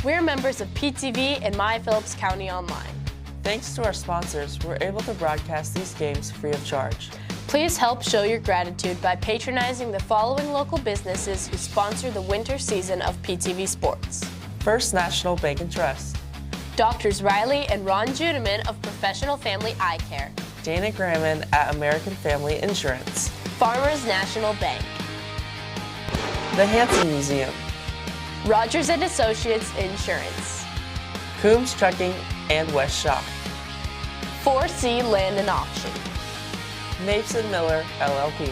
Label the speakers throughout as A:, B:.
A: We're members of PTV and My Phillips County Online.
B: Thanks to our sponsors, we're able to broadcast these games free of charge.
A: Please help show your gratitude by patronizing the following local businesses who sponsor the winter season of PTV Sports.
B: First National Bank and Trust.
A: Doctors Riley and Ron Juneman of Professional Family Eye Care.
B: Dana Gramman at American Family Insurance.
A: Farmers National Bank.
B: The Hanson Museum.
A: Rogers & Associates Insurance.
B: Coombs Trucking and West Shop.
A: 4C Land and Auction.
B: Mapes & Miller, LLP.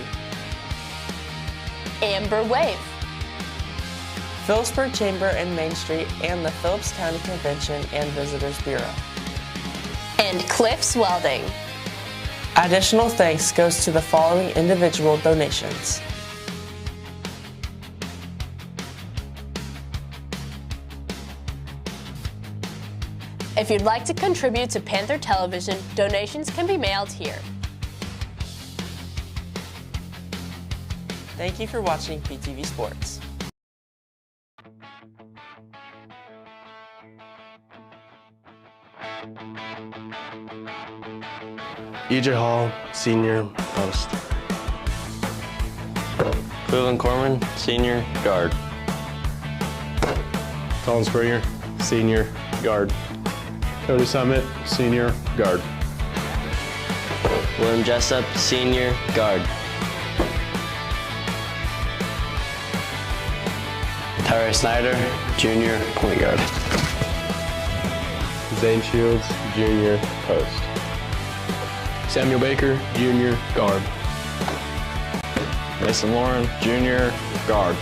A: Amber Wave.
B: Phillipsburg Chamber and Main Street and the Phillips County Convention and Visitors Bureau.
A: And Cliffs Welding.
B: Additional thanks goes to the following individual donations.
A: If you'd like to contribute to Panther Television, donations can be mailed here.
B: Thank you for watching PTV Sports.
C: E.J. Hall, senior, post.
D: Cleveland Corman, senior, guard.
C: Colin Springer, senior, guard.
E: Cody Summit, senior, guard.
D: William Jessup, senior, guard. Tyler Snyder, junior, point guard.
E: Zane Shields, junior, post. Samuel Baker, junior, guard.
F: Mason Lauren, junior, guard.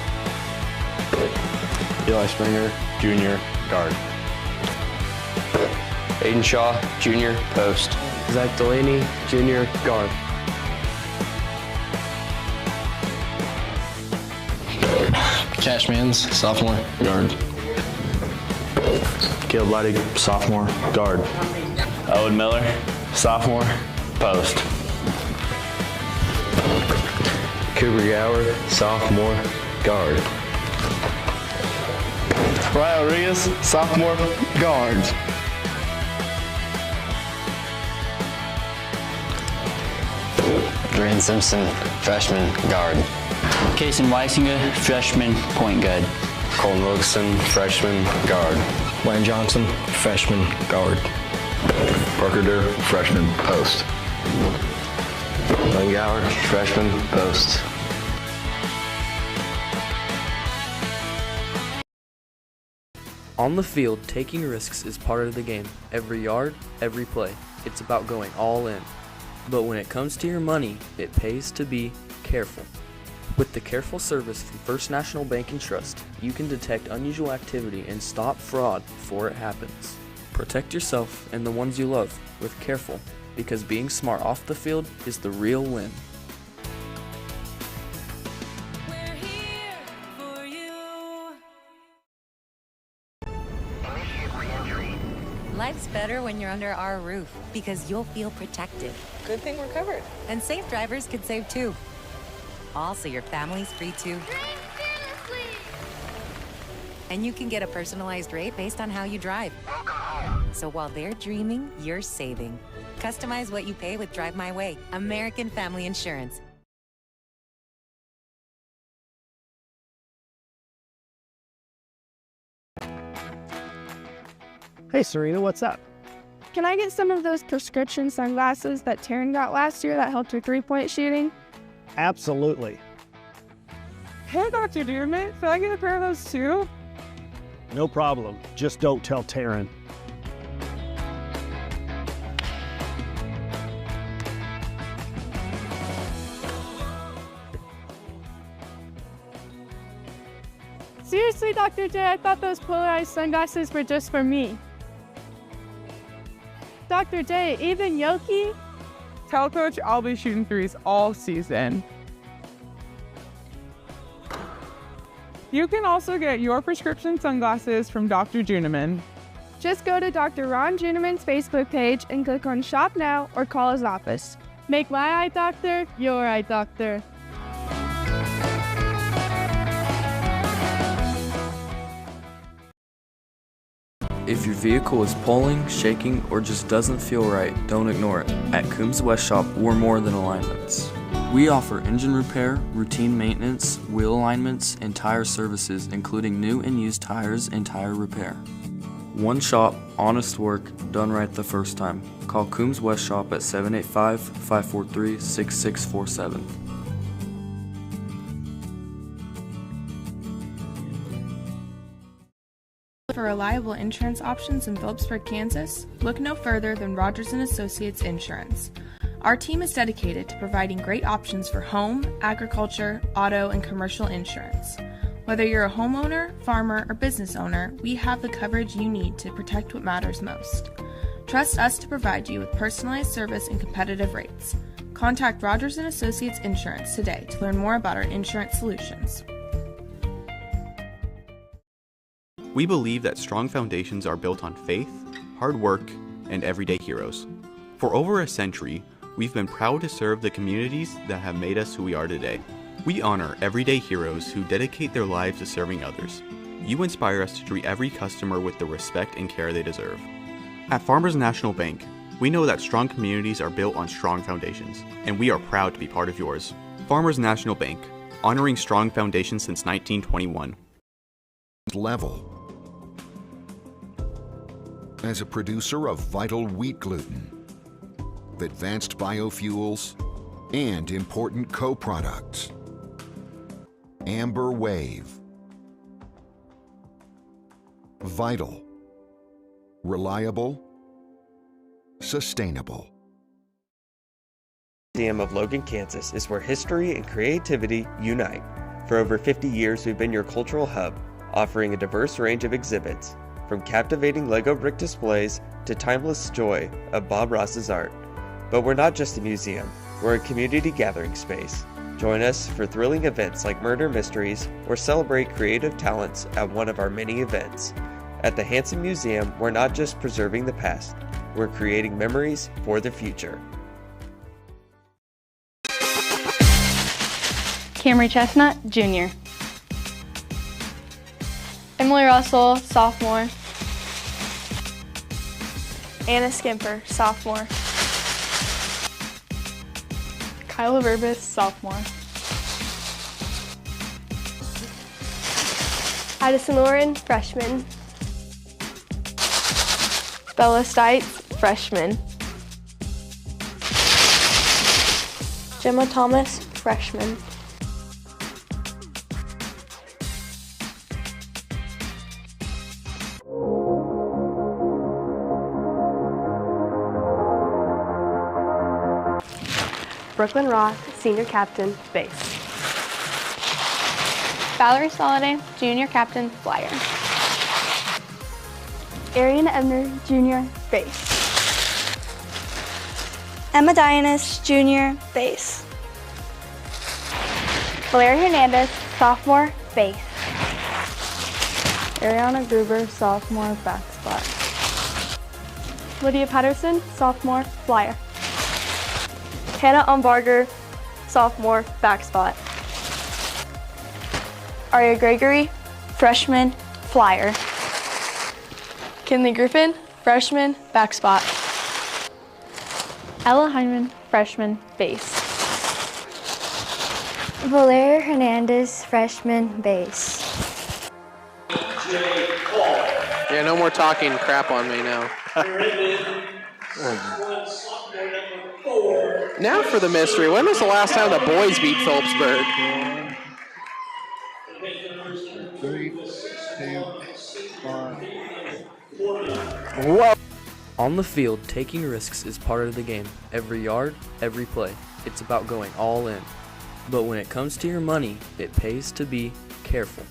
E: Eli Springer, junior, guard.
D: Aiden Shaw, junior, post.
C: Zach Delaney, junior, guard.
F: Cashmans, sophomore, guard.
E: Caleb Leidig, sophomore, guard.
F: Owen Miller, sophomore, post.
C: Cooper Gower, sophomore, guard.
F: Ryan Rodriguez, sophomore, guard.
D: Dwayne Simpson, freshman, guard.
G: Kason Weisinger, freshman, point guard.
D: Colton Wilson, freshman, guard.
C: Wayne Johnson, freshman, guard.
F: Parker Durr, freshman, post.
D: Glenn Gower, freshman, post.
H: On the field, taking risks is part of the game. Every yard, every play. It's about going all in. But when it comes to your money, it pays to be careful. With the careful service from First National Bank and Trust, you can detect unusual activity and stop fraud before it happens. Protect yourself and the ones you love with Careful, because being smart off the field is the real win.
I: Life's better when you're under our roof because you'll feel protected.
B: Good thing we're covered.
I: And safe drivers can save too. Also, your family's free too. And you can get a personalized rate based on how you drive. So while they're dreaming, you're saving. Customize what you pay with Drive My Way. American Family Insurance.
J: Hey Serena, what's up?
K: Can I get some of those prescription sunglasses that Taryn got last year that helped her three-point shooting?
J: Absolutely.
K: Hey, Dr. Dearman, can I get a pair of those too?
J: No problem. Just don't tell Taryn.
K: Seriously, Dr. J, I thought those polarized sunglasses were just for me. Dr. J, even Yoki?
L: Tell Coach I'll be shooting threes all season. You can also get your prescription sunglasses from Dr. Juneman.
K: Just go to Dr. Ron Juneman's Facebook page and click on Shop Now or call his office. Make my eye doctor your eye doctor.
H: If your vehicle is pulling, shaking, or just doesn't feel right, don't ignore it. At Coombs West Shop, we're more than alignments. We offer engine repair, routine maintenance, wheel alignments, and tire services, including new and used tires and tire repair. One shop, honest work, done right the first time. Call Coombs West Shop at 785-543-6647.
K: For reliable insurance options in Phillipsburg, Kansas, look no further than Rogers & Associates Insurance. Our team is dedicated to providing great options for home, agriculture, auto, and commercial insurance. Whether you're a homeowner, farmer, or business owner, we have the coverage you need to protect what matters most. Trust us to provide you with personalized service and competitive rates. Contact Rogers & Associates Insurance today to learn more about our insurance solutions.
M: We believe that strong foundations are built on faith, hard work, and everyday heroes. For over a century, we've been proud to serve the communities that have made us who we are today. We honor everyday heroes who dedicate their lives to serving others. You inspire us to treat every customer with the respect and care they deserve. At Farmers National Bank, we know that strong communities are built on strong foundations, and we are proud to be part of yours. Farmers National Bank, honoring strong foundations since 1921.
N: Level. As a producer of vital wheat gluten, advanced biofuels, and important co-products. Amber Wave. Vital. Reliable. Sustainable.
O: Museum of Logan, Kansas is where history and creativity unite. For over 50 years, we've been your cultural hub, offering a diverse range of exhibits, from captivating Lego brick displays to timeless joy of Bob Ross's art. But we're not just a museum, we're a community gathering space. Join us for thrilling events like Murder Mysteries or celebrate creative talents at one of our many events. At the Hanson Museum, we're not just preserving the past, we're creating memories for the future.
P: Camry Chestnut, Jr. Emily Russell, sophomore.
K: Anna Skimper, sophomore.
P: Kyla Verbis, sophomore.
K: Addison Lauren, freshman.
P: Bella Stites, freshman.
K: Gemma Thomas, freshman. Brooklyn Roth, senior captain, base.
P: Valerie Soliday, junior captain, flyer.
K: Arian Ebner, junior, base.
Q: Emma Dianis, junior, base.
K: Valeria Hernandez, sophomore, base.
P: Ariana Gruber, sophomore, back spot.
K: Lydia Patterson, sophomore, flyer. Hannah Umbarger, sophomore, back spot. Aria Gregory, freshman, flyer. Kinley Griffin, freshman, back spot.
P: Ella Heineman, freshman, base.
Q: Valeria Hernandez, freshman, base.
R: Yeah, no more talking crap on me now. Now for the mystery. When was the last time the boys beat Phillipsburg?
H: Whoa. On the field, taking risks is part of the game. Every yard, every play. It's about going all in. But when it comes to your money, it pays to be careful.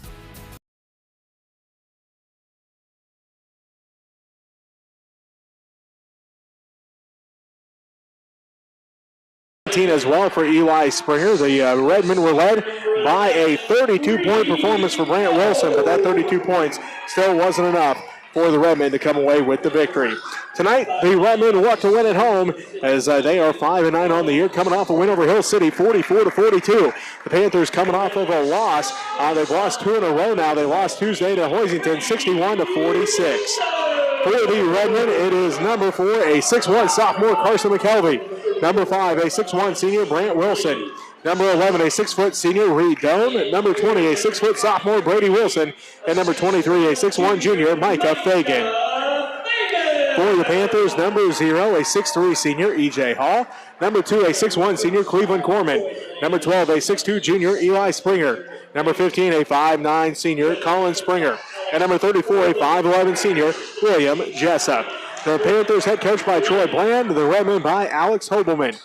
S: As well for Eli Springer. The Redmen were led by a 32-point performance for Brant Wilson, but that 32 points still wasn't enough for the Redmen to come away with the victory. Tonight, the Redmen look to win at home as they are 5-9 on the year, coming off a win over Hill City, 44-42. The Panthers coming off of a loss. They've lost 2 in a row now. They lost Tuesday to Hoisington, 61-46. For the Redmen, it is number 4, a 6'1" sophomore, Carson McKelvey. Number 5, a 6'1" senior, Brant Wilson. Number 11, a 6-foot senior, Reed Doan. Number 20, a 6-foot sophomore, Brady Wilson. And number 23, a 6'1" junior, Micah Fagan. For the Panthers, number 0, a 6'3" senior, E.J. Hall. Number 2, a 6'1" senior, Cleveland Corman. Number 12, a 6'2" junior, Eli Springer. Number 15, a 5'9" senior, Colin Springer. And number 34, a 5'11" senior, William Jessup. The Panthers head coach by Troy Bland, the Redmen by Alex Hobelman.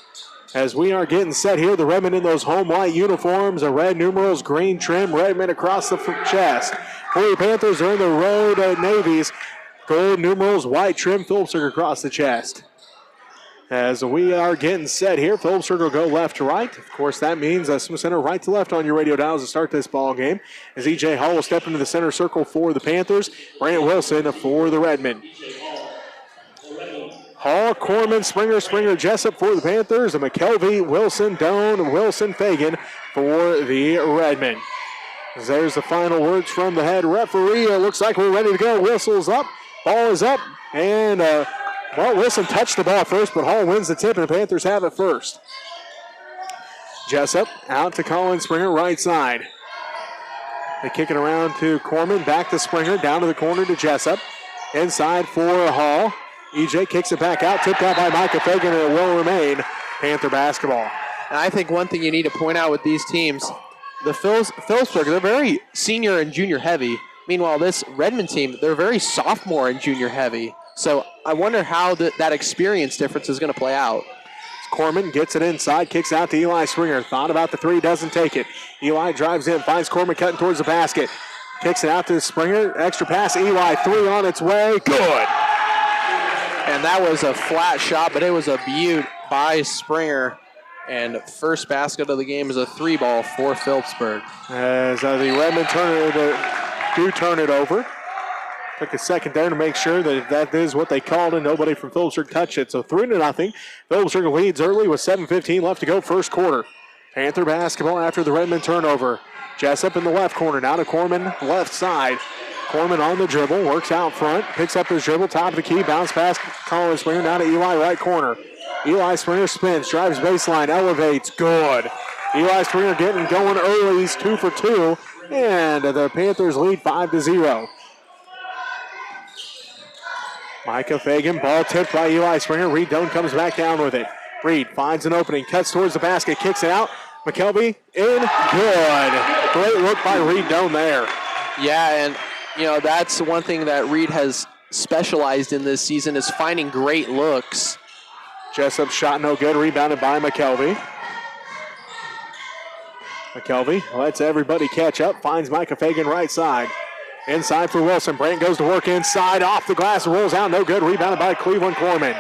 S: As we are getting set here, the Redmen in those home white uniforms, the red numerals, green trim, Redmen across the chest. For the Panthers, they're in the road navies, gold numerals, white trim, Phillipsburg across the chest. As we are getting set here, Phillipsburg will go left to right. Of course, that means Smith Center right to left on your radio dials to start this ball game. As E.J. Hall will step into the center circle for the Panthers. Brant Wilson for the Redmen. Hall, Corman, Springer, Jessup for the Panthers. And McKelvey, Wilson, Doan, Wilson, Fagan for the Redmen. As there's the final words from the head referee. It looks like we're ready to go. Whistle's up. Ball is up. And Wilson touched the ball first, but Hall wins the tip, and the Panthers have it first. Jessup out to Colin Springer, right side. They kick it around to Corman, back to Springer, down to the corner to Jessup. Inside for Hall. EJ kicks it back out, tipped out by Micah Fagan, and it will remain Panther basketball.
R: And I think one thing you need to point out with these teams, the Phillipsburg, they're very senior and junior heavy. Meanwhile, this Redmond team, they're very sophomore and junior heavy. So I wonder how that experience difference is going to play out.
S: Corman gets it inside, kicks out to Eli Springer. Thought about the three, doesn't take it. Eli drives in, finds Corman cutting towards the basket. Kicks it out to Springer, extra pass, Eli, three on its way, good.
R: And that was a flat shot, but it was a beaut by Springer. And first basket of the game is a 3-ball for Phillipsburg. As
S: the Redmen turn it over. Took a second there to make sure that is what they called, and nobody from Phillipsburg touched it. So 3-0. Phillipsburg leads early with 7:15 left to go first quarter. Panther basketball after the Redmen turnover. Jessup in the left corner, now to Corman, left side. Corman on the dribble, works out front, picks up his dribble, top of the key, bounce pass, Colin Springer, now to Eli, right corner. Eli Springer spins, drives baseline, elevates, good. Eli Springer getting going early, he's 2 for 2, and the Panthers lead 5-0. Micah Fagan, ball tipped by Eli Springer. Reed Doan comes back down with it. Reed finds an opening, cuts towards the basket, kicks it out. McKelvey in, good. Great look by Reed Doan there.
R: Yeah, and that's one thing that Reed has specialized in this season is finding great looks.
S: Jessup shot no good, rebounded by McKelvey. McKelvey lets everybody catch up, finds Micah Fagan right side. Inside for Wilson. Brant goes to work inside, off the glass, rolls out, no good, rebounded by Cleveland Corman.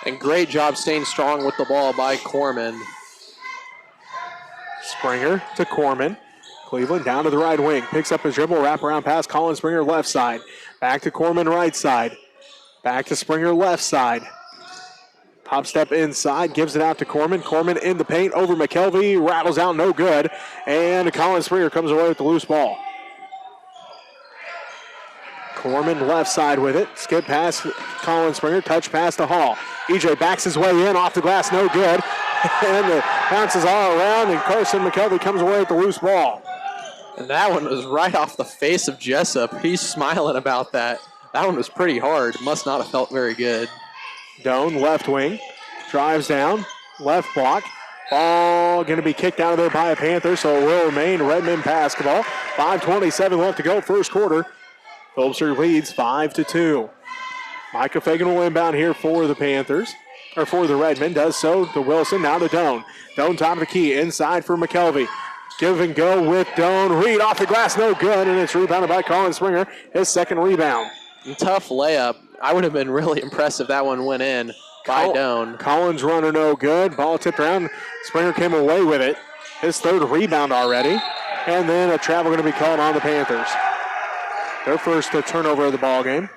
R: And great job staying strong with the ball by Corman.
S: Springer to Corman. Cleveland down to the right wing. Picks up his dribble, wraparound pass, Colin Springer left side. Back to Corman right side. Back to Springer left side. Hop step inside, gives it out to Corman. Corman in the paint over McKelvey, rattles out, no good. And Colin Springer comes away with the loose ball. Corman left side with it. Skip pass, Colin Springer, touch pass to Hall. EJ backs his way in, off the glass, no good. And it bounces all around, and Carson McKelvey comes away with the loose ball.
R: And that one was right off the face of Jessup. He's smiling about that. That one was pretty hard. Must not have felt very good.
S: Doan, left wing, drives down, left block. Ball going to be kicked out of there by a Panther, so it will remain Redmond basketball. 5:27 left to go, first quarter. Phillipsburg leads 5-2. Micah Fagan will inbound here for the Panthers, or for the Redmen. Does so to Wilson, now to Doan. Doan top of the key, inside for McKelvey. Give and go with Doan. Reed off the glass, no good, and it's rebounded by Colin Springer, his second rebound.
R: Tough layup. I would have been really impressed if that one went in by Doan.
S: Collins runner no good. Ball tipped around. Springer came away with it. His third rebound already. And then a travel going to be called on the Panthers. Their first turnover of the ball game.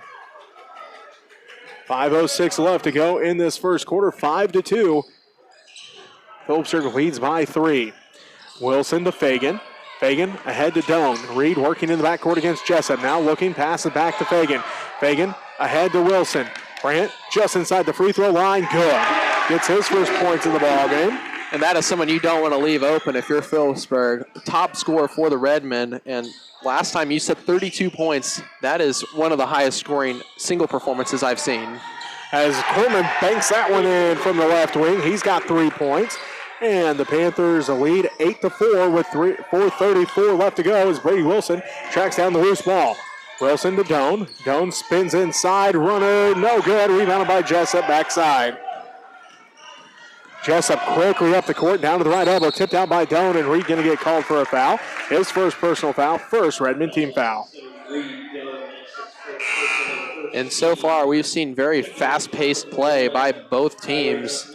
S: 5:06 left to go in this first quarter. 5-2. Phillipsburg leads by 3. Wilson to Fagan. Fagan ahead to Doan. Reed working in the backcourt against Jessup. Now looking, passes back to Fagan. Fagan ahead to Wilson. Brandt just inside the free throw line. Good. Gets his first points in the ball game.
R: And that is someone you don't want to leave open if you're Phillipsburg. Top scorer for the Redmen. And last time you said 32 points. That is one of the highest scoring single performances I've seen.
S: As Coleman banks that one in from the left wing. He's got 3 points. And the Panthers lead 8-4 with 4:34 left to go as Brady Wilson tracks down the loose ball. Wilson to Doan. Doan spins inside. Runner, no good. Rebounded by Jessup backside. Jessup quickly up the court, down to the right elbow. Tipped out by Doan, and Reed going to get called for a foul. His first personal foul, first Redmond team foul.
R: And so far, we've seen very fast-paced play by both teams.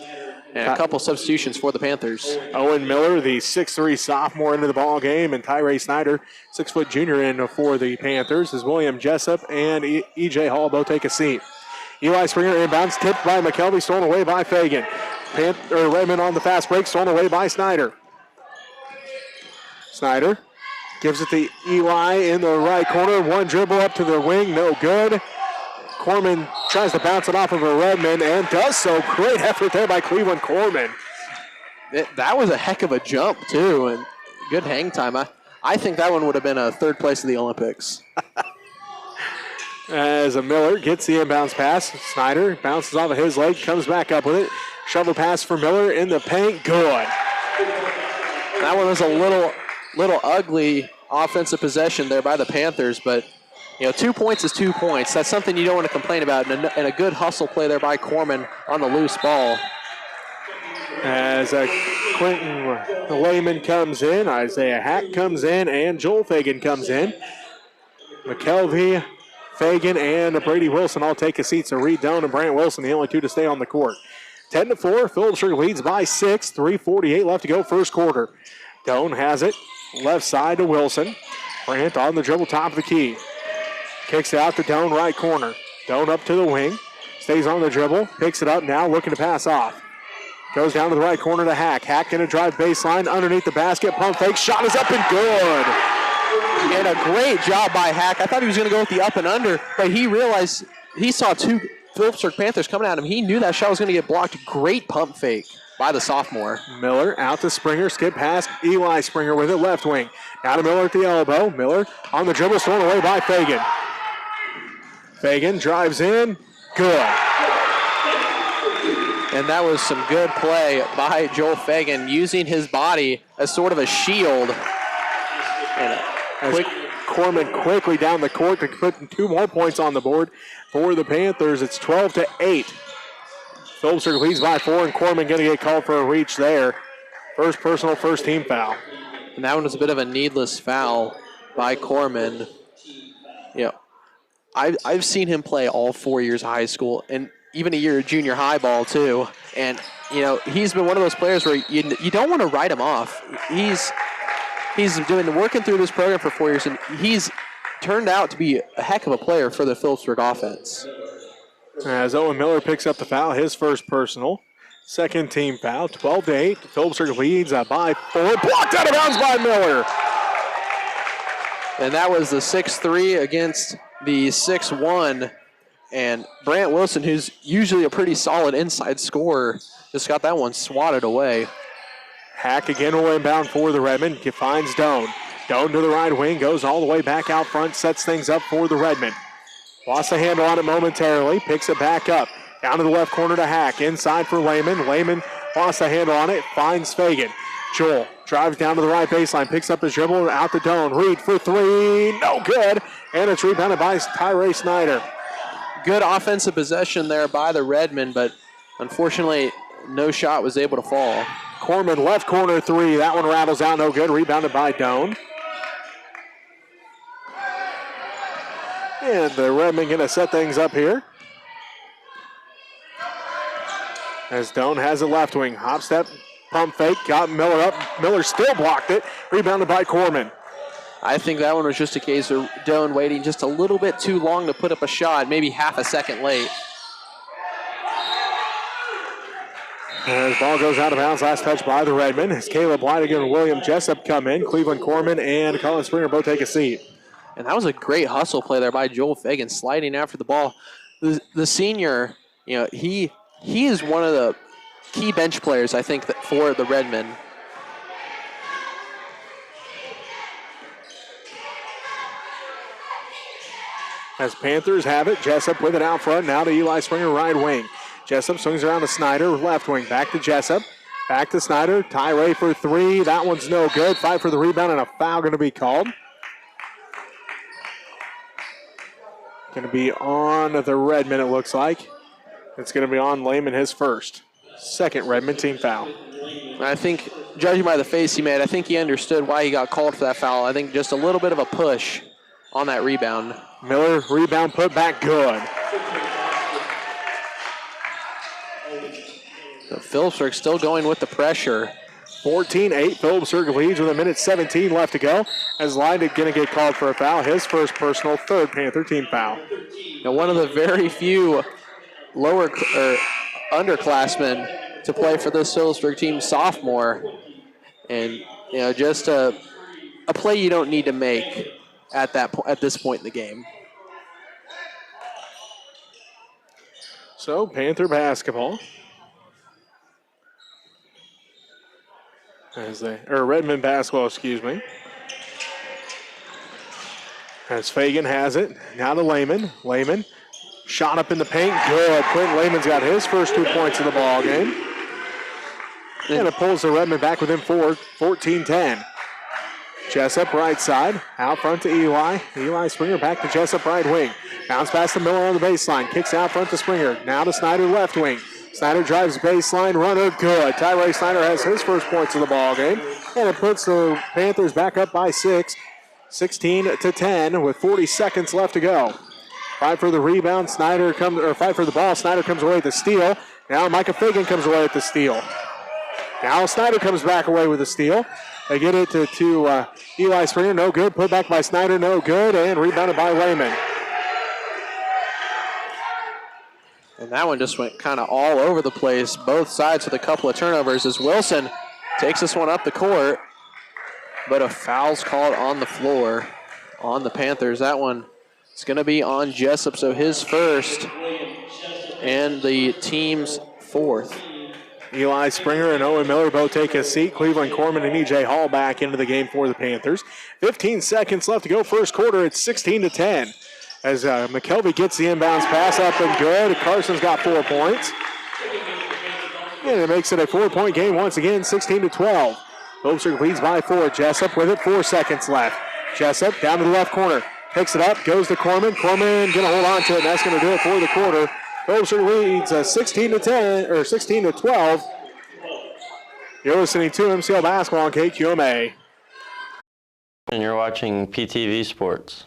R: And a couple substitutions for the Panthers.
S: Owen Miller, the 6'3 sophomore, into the ball game, and Tyree Snyder, 6' junior, in for the Panthers, as William Jessup and E.J. Hall both take a seat. Eli Springer inbounds, tipped by McKelvey, stolen away by Fagan. Redmond on the fast break, stolen away by Snyder. Snyder gives it to Eli in the right corner. One dribble up to the wing, no good. Corman tries to bounce it off of a Redmond and does so. Great effort there by Cleveland Corman.
R: That was a heck of a jump, too, and good hang time. I think that one would have been a third place in the Olympics.
S: As a Miller gets the inbounds pass, Snyder bounces off of his leg, comes back up with it. Shovel pass for Miller in the paint, good.
R: That one was a little ugly offensive possession there by the Panthers, but 2 points is 2 points. That's something you don't want to complain about, and a good hustle play there by Corman on the loose ball.
S: As Quentin Lehman comes in, Isaiah Hack comes in, and Joel Fagan comes in. McKelvey, Fagan, and Brady Wilson all take a seat, so Reed Doan and Brant Wilson, the only two to stay on the court. 10-4, Phillipsburg leads by 6, 3:48 left to go first quarter. Doan has it, left side to Wilson. Brandt on the dribble, top of the key. Kicks it out to Doan, right corner. Doan up to the wing. Stays on the dribble. Picks it up now, looking to pass off. Goes down to the right corner to Hack. Hack going to drive baseline underneath the basket. Pump fake. Shot is up and good.
R: And a great job by Hack. I thought he was going to go with the up and under, but he realized he saw two Phillipsburg Panthers coming at him. He knew that shot was going to get blocked. Great pump fake by the sophomore.
S: Miller out to Springer. Skip past Eli Springer with it, left wing. Now to Miller at the elbow. Miller on the dribble, thrown away by Fagan. Fagan drives in. Good.
R: And that was some good play by Joel Fagan, using his body as sort of a shield.
S: And Corman quickly down the court to put 2 more points on the board for the Panthers. It's 12-8. Phillipsburg leads by 4, and Corman going to get called for a reach there. First personal, first team foul.
R: And that one was a bit of a needless foul by Corman. I've seen him play all 4 years of high school and even a year of junior high ball too. And, he's been one of those players where you don't want to write him off. He's working through this program for 4 years, and he's turned out to be a heck of a player for the Phillipsburg offense.
S: As Owen Miller picks up the foul, his first personal. Second team foul, 12-8. Phillipsburg leads by 4. Blocked out of bounds by Miller.
R: And that was the 6-3 against the 6-1. And Brant Wilson, who's usually a pretty solid inside scorer, just got that one swatted away.
S: Hack again will inbound for the Redmen. Finds Doan. Doan to the right wing, goes all the way back out front, sets things up for the Redmen. Lost the handle on it momentarily, picks it back up. Down to the left corner to Hack. Inside for Lehman. Lehman lost the handle on it, finds Fagan. Joel drives down to the right baseline, picks up his dribble, out to Doan. Reed for 3, no good. And it's rebounded by Tyree Snyder.
R: Good offensive possession there by the Redmen, but unfortunately no shot was able to fall.
S: Corman left corner 3, that one rattles out, no good. Rebounded by Doan. And the Redmen going to set things up here. As Doan has it left wing. Hop step, pump fake, got Miller up. Miller still blocked it. Rebounded by Corman.
R: I think that one was just a case of Doan waiting just a little bit too long to put up a shot, maybe half a second late.
S: As ball goes out of bounds, last touch by the Redmen. As Caleb Whitigan and William Jessup come in, Cleveland Corman and Colin Springer both take a seat.
R: And that was a great hustle play there by Joel Fagan, sliding after the ball. The senior, he is one of the key bench players, I think, for the Redmen.
S: As Panthers have it, Jessup with it out front. Now to Eli Springer, right wing. Jessup swings around to Snyder, left wing. Back to Jessup. Back to Snyder. Tyree for three. That one's no good. Fight for the rebound, and a foul going to be called. Going to be on the Redmen, it looks like. It's going to be on Lehman, his first. Second Redmen team foul.
R: I think, judging by the face he made, I think he understood why he got called for that foul. I think just a little bit of a push on that rebound.
S: Miller, rebound put back good.
R: So Phillipsburg still going with the pressure.
S: 14-8, Phillipsburg leads with 1:17 left to go. As Lydick going to get called for a foul, his first personal, third Panther team foul.
R: Now, one of the very few lower or underclassmen to play for this Phillipsburg team, sophomore, and just a play you don't need to make at this point in the game.
S: So Panther basketball. Redmond basketball, excuse me. As Fagan has it. Now to Lehman. Lehman shot up in the paint. Good. Quentin Lehman's got his first 2 points of the ball game. And it pulls the Redmond back within 14-10. Jessup right side. Out front to Eli. Eli Springer back to Jessup right wing. Bounce pass to Miller on the baseline. Kicks out front to Springer. Now to Snyder left wing. Snyder drives baseline, runner, good. Tyree Snyder has his first points of the ball game, and it puts the Panthers back up by 6, 16-10 with 40 seconds left to go. Fight for the rebound, fight for the ball. Snyder comes away with the steal. Now Micah Fagan comes away with the steal. Now Snyder comes back away with the steal. They get it to Eli Springer, no good. Put back by Snyder, no good, and rebounded by Lehman.
R: And that one just went kind of all over the place, both sides with a couple of turnovers as Wilson takes this one up the court, but a foul's called on the floor on the Panthers. That one is going to be on Jessup, so his first and the team's fourth.
S: Eli Springer and Owen Miller both take a seat. Cleveland Corman and E.J. Hall back into the game for the Panthers. 15 seconds left to go first quarter. It's 16-10. As McKelvey gets the inbounds pass up and good. Carson's got 4 points. And it makes it a 4-point game once again, 16-12. Phillipsburg leads by 4. Jessup with it, 4 seconds left. Jessup down to the left corner. Picks it up, goes to Corman. Corman going to hold on to it, and that's going to do it for the quarter. Phillipsburg leads 16-10, or 16-12. You're listening to MCL Basketball on KQMA.
D: And you're watching PTV Sports.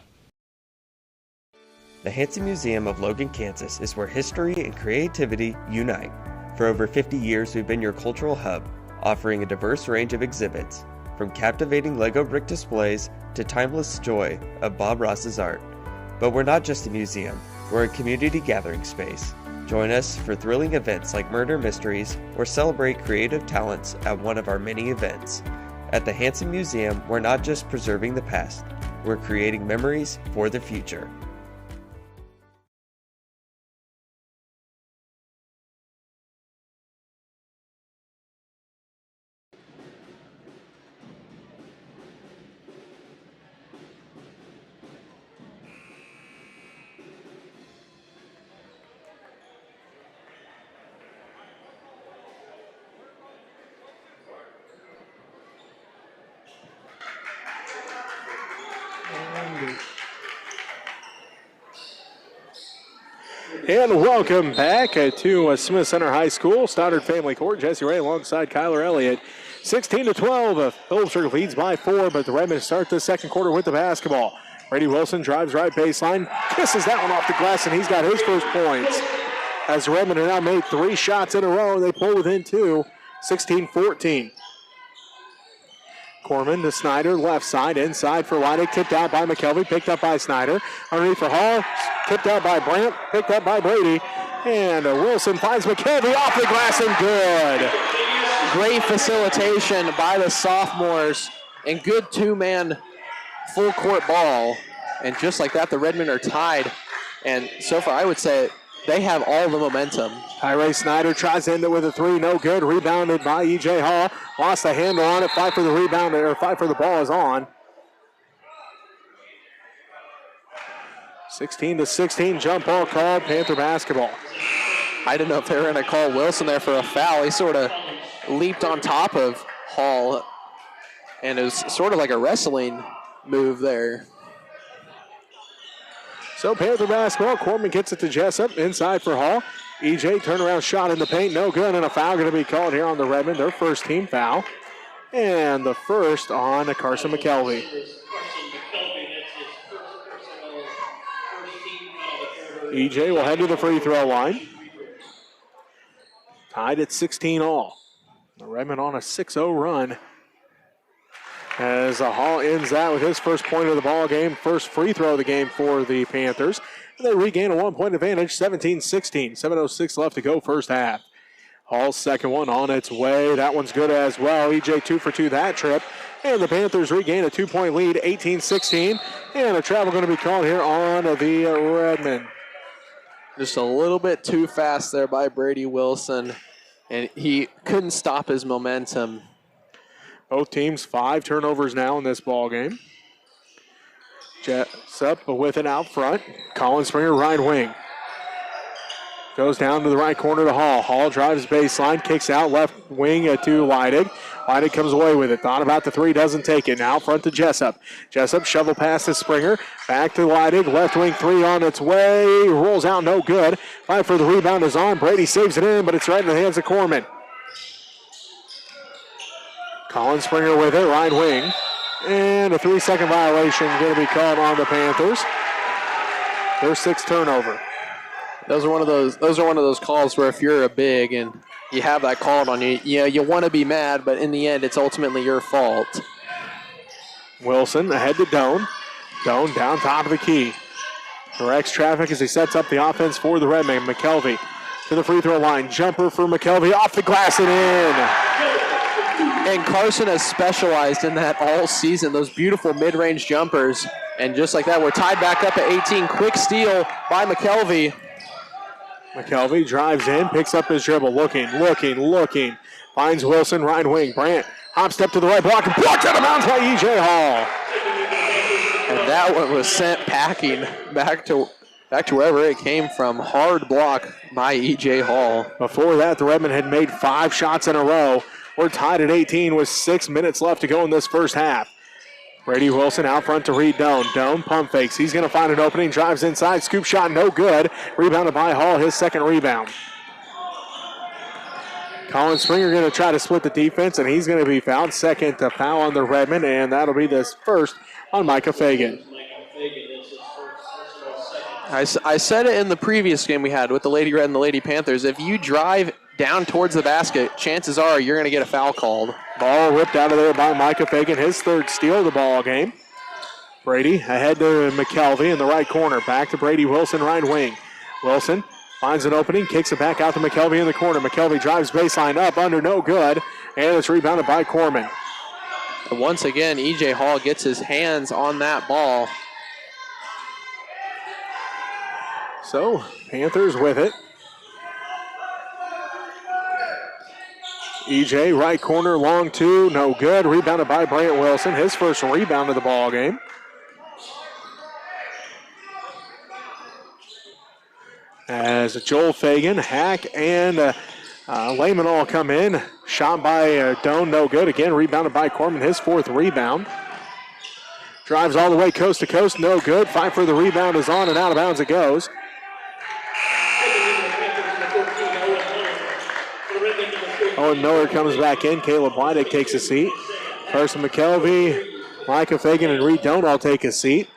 O: The Hansen Museum of Logan, Kansas is where history and creativity unite. For over 50 years, we've been your cultural hub, offering a diverse range of exhibits, from captivating Lego brick displays to timeless joy of Bob Ross's art. But we're not just a museum, we're a community gathering space. Join us for thrilling events like Murder Mysteries or celebrate creative talents at one of our many events. At the Hansen Museum, we're not just preserving the past, we're creating memories for the future.
S: And welcome back to Smith Center High School. Stoddard Family Court. Jesse Ray alongside Kyler Elliott. 16-12. Phillipsburg leads by 4, but the Redmen start the second quarter with the basketball. Brady Wilson drives right baseline, kisses that one off the glass, and he's got his first points. As the Redmen have now made 3 shots in a row, they pull within 2, 16-14. Corman to Snyder, left side, inside for Leidig, tipped out by McKelvey, picked up by Snyder. Underneath for Hall, tipped out by Brandt, picked up by Brady. And Wilson finds McKelvey off the glass and good.
R: Great facilitation by the sophomores and good two-man full court ball. And just like that, the Redmen are tied. And so far, I would say they have all the momentum.
S: Tyree Snyder tries to end it with a three, no good. Rebounded by E.J. Hall. Lost the handle on it. Fight for the rebound, or fight for the ball is on. 16-16 jump ball called, Panther basketball.
R: I didn't know if they were going to call Wilson there for a foul. He sort of leaped on top of Hall, and it was sort of like a wrestling move there.
S: So Panther basketball, Corman gets it to Jessup, inside for Hall. EJ turnaround shot in the paint, no good, and a foul going to be called here on the Redmen, their first team foul. And the first on Carson McKelvey. EJ will head to the free throw line. Tied at 16 all. The Redmen on a 6-0 run. As Hall ends that with his first point of the ball game, first free throw of the game for the Panthers. And they regain a 1-point advantage, 17-16. 7:06 left to go first half. Hall's second one on its way. That one's good as well. EJ 2 for 2 that trip. And the Panthers regain a 2-point lead, 18-16. And a travel going to be called here on the Redmen.
R: Just a little bit too fast there by Brady Wilson, and he couldn't stop his momentum.
S: Both teams 5 turnovers now in this ball game. Jessup with it out front. Colin Springer, right wing. Goes down to the right corner to Hall. Hall drives baseline, kicks out left wing to Leidig. Leidig comes away with it. Thought about the three, doesn't take it. Now front to Jessup. Jessup shovel pass to Springer. Back to Leidig. Left wing three on its way. Rolls out, no good. Fight for the rebound is on. Brady saves it in, but it's right in the hands of Corman. Colin Springer with it, right wing. And a 3-second violation going to be called on the Panthers. Their 6th turnover.
R: Those are one of those calls where if you're a big and you have that called on you, you want to be mad, but in the end, it's ultimately your fault.
S: Wilson ahead to Doan. Doan down top of the key. Directs traffic as he sets up the offense for the Redmen. McKelvey to the free throw line. Jumper for McKelvey off the glass and in.
R: And Carson has specialized in that all season, those beautiful mid-range jumpers. And just like that, we're tied back up at 18. Quick steal by McKelvey.
S: McKelvey drives in, picks up his dribble, looking. Finds Wilson, right wing. Brandt hop step to the right block and blocked out of bounds by E.J. Hall.
R: And that one was sent packing back to wherever it came from. Hard block by E.J. Hall.
S: Before that, the Redmen had made 5 shots in a row. We're tied at 18 with 6 minutes left to go in this first half. Brady Wilson out front to Reed Doan. Doan pump fakes. He's going to find an opening. Drives inside. Scoop shot, no good. Rebounded by Hall, his second rebound. Colin Springer going to try to split the defense, and he's going to be fouled. Second to foul on the Redmen, and that'll be this first on Micah Fagan.
R: I said it in the previous game we had with the Lady Red and the Lady Panthers. If you drive down towards the basket, chances are you're going to get a foul called.
S: Ball ripped out of there by Micah Fagan, his 3rd steal of the ball game. Brady ahead to McKelvey in the right corner. Back to Brady Wilson, right wing. Wilson finds an opening, kicks it back out to McKelvey in the corner. McKelvey drives baseline up, under, no good, and it's rebounded by Corman.
R: And once again, E.J. Hall gets his hands on that ball.
S: So, Panthers with it. EJ, right corner, long two, no good. Rebounded by Brant Wilson, his first rebound of the ball game. As Joel Fagan, Hack, and Lehman all come in. Shot by Doan, no good. Again, rebounded by Corman, his 4th rebound. Drives all the way coast to coast, no good. Fight for the rebound is on and out of bounds it goes. Owen Miller comes back in. Caleb Leidig takes a seat. Carson McKelvey, Micah Fagan, and Reed Doan all take a seat.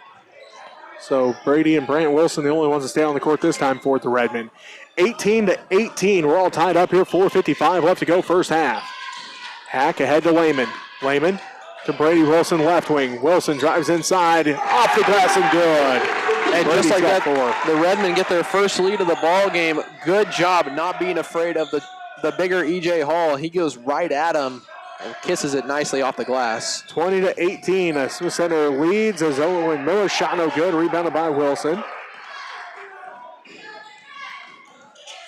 S: So Brady and Brant Wilson, the only ones to stay on the court this time for the Redmen. 18-18. We're all tied up here. 4:55 left to go first half. Hack ahead to Lehman. Lehman to Brady Wilson, left wing. Wilson drives inside, off the glass and good.
R: And
S: Brady's
R: just like
S: got
R: that,
S: 4.
R: the Redmen get their first lead of the ball game. Good job not being afraid of the bigger E.J. Hall. He goes right at him and kisses it nicely off the glass.
S: 20-18. Smith Center leads as Owen Miller shot no good. Rebounded by Wilson.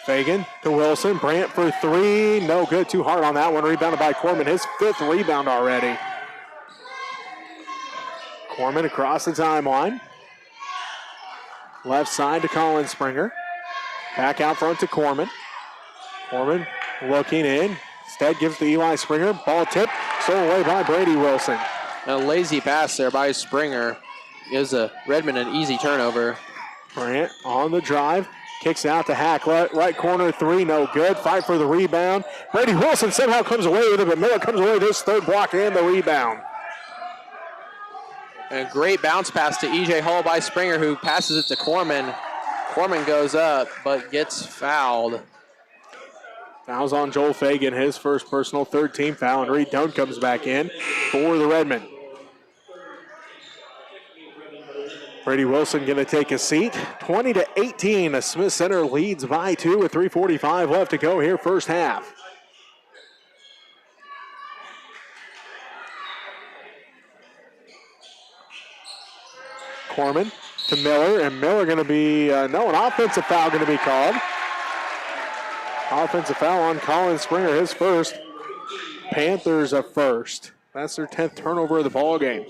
S: Fagan to Wilson. Brandt for 3. No good. Too hard on that one. Rebounded by Corman. His 5th rebound already. Corman across the timeline. Left side to Colin Springer. Back out front to Corman. Corman looking in. Instead gives to Eli Springer. Ball tip. Stolen away by Brady Wilson.
R: A lazy pass there by Springer gives Redmond an easy turnover.
S: Brandt on the drive. Kicks out to Hack. Right corner 3. No good. Fight for the rebound. Brady Wilson somehow comes away with it, but Miller comes away with his 3rd block and the rebound.
R: And a great bounce pass to E.J. Hall by Springer, who passes it to Corman. Corman goes up, but gets fouled.
S: Fouls on Joel Fagan, his first personal, 3rd team foul, and Reed Doan comes back in for the Redmen. Brady Wilson going to take a seat. 20-18, the Smith Center leads by 2 with 3:45 left to go here, first half. Corman to Miller, and Miller going to be, an offensive foul going to be called. Offensive foul on Colin Springer, his first. Panthers a first. That's their 10th turnover of the ball game.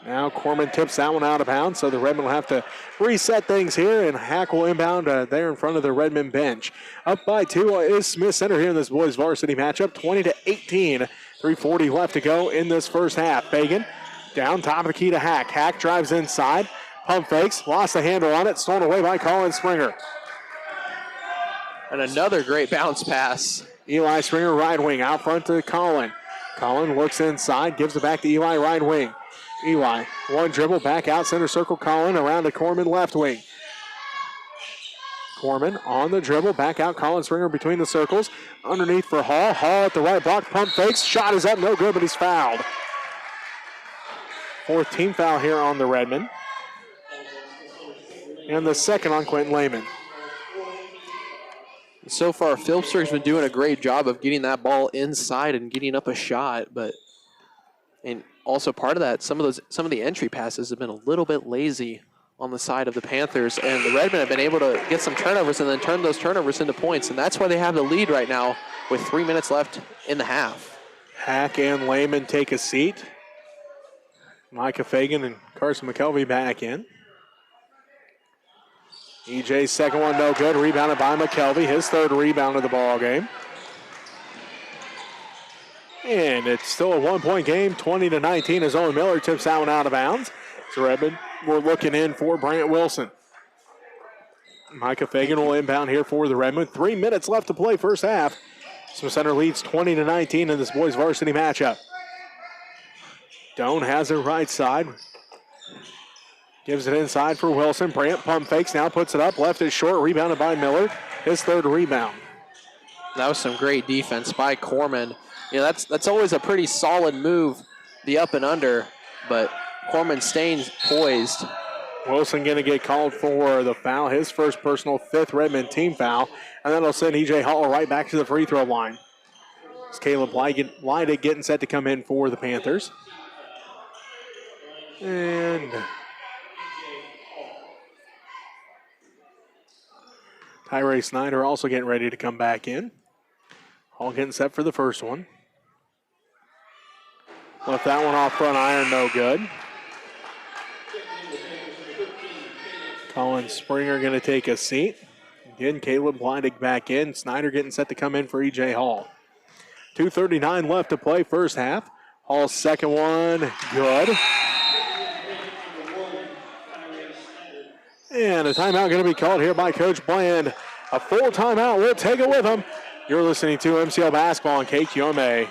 S: Now Corman tips that one out of bounds, so the Redmen will have to reset things here, and Hack will inbound there in front of the Redmen bench. Up by 2 is Smith Center here in this boys varsity matchup, 20-18. 3:40 left to go in this first half. Fagan down top of the key to Hack. Hack drives inside. Pump fakes, lost the handle on it, stolen away by Colin Springer.
R: And another great bounce pass.
S: Eli Springer, right wing, out front to Colin. Colin looks inside, gives it back to Eli, right wing. Eli, one dribble, back out, center circle, Colin, around to Corman, left wing. Corman on the dribble, back out, Colin Springer between the circles. Underneath for Hall. Hall at the right block, pump fakes, shot is up, no good, but he's fouled. 4th team foul here on the Redmen. And the 2nd on Quentin Lehman.
R: So far, Phillipsburg's been doing a great job of getting that ball inside and getting up a shot, and also part of that, some of the entry passes have been a little bit lazy on the side of the Panthers, and the Redmen have been able to get some turnovers and then turn those turnovers into points, and that's why they have the lead right now with 3 minutes left in the half.
S: Hack and Lehman take a seat. Micah Fagan and Carson McKelvey back in. EJ's second one no good, rebounded by McKelvey, his 3rd rebound of the ball game. And it's still a 1-point game, 20-19 as Owen Miller tips that one out of bounds. So Redmond, we're looking in for Brandt Wilson. Micah Fagan will inbound here for the Redmond. 3 minutes left to play first half. Smith Center leads 20-19 in this boys varsity matchup. Doan has it right side. Gives it inside for Wilson. Brandt pump fakes, now puts it up. Left is short, rebounded by Miller. His 3rd rebound.
R: That was some great defense by Corman. You know, that's always a pretty solid move, the up and under, but Corman staying poised.
S: Wilson going to get called for the foul, his first personal, 5th Redmond team foul, and that'll send E.J. Hall right back to the free throw line. It's Caleb Lydig getting set to come in for the Panthers. And Tyree Snyder also getting ready to come back in. Hall getting set for the first one. Left that one off front iron, no good. Colin Springer going to take a seat. Again, Caleb Lydig back in. Snyder getting set to come in for E.J. Hall. 2:39 left to play first half. Hall's second one, good. And a timeout going to be called here by Coach Bland. A full timeout. We'll take it with him. You're listening to MCL Basketball on KQMA.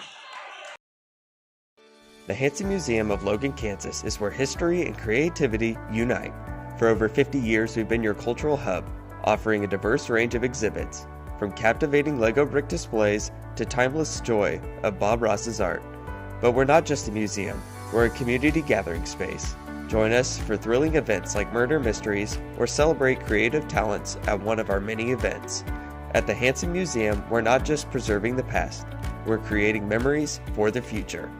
O: The Hansen Museum of Logan, Kansas is where history and creativity unite. For over 50 years, we've been your cultural hub, offering a diverse range of exhibits, from captivating Lego brick displays to timeless joy of Bob Ross's art. But we're not just a museum, we're a community gathering space. Join us for thrilling events like Murder Mysteries or celebrate creative talents at one of our many events. At the Hansen Museum, we're not just preserving the past, we're creating memories for the future.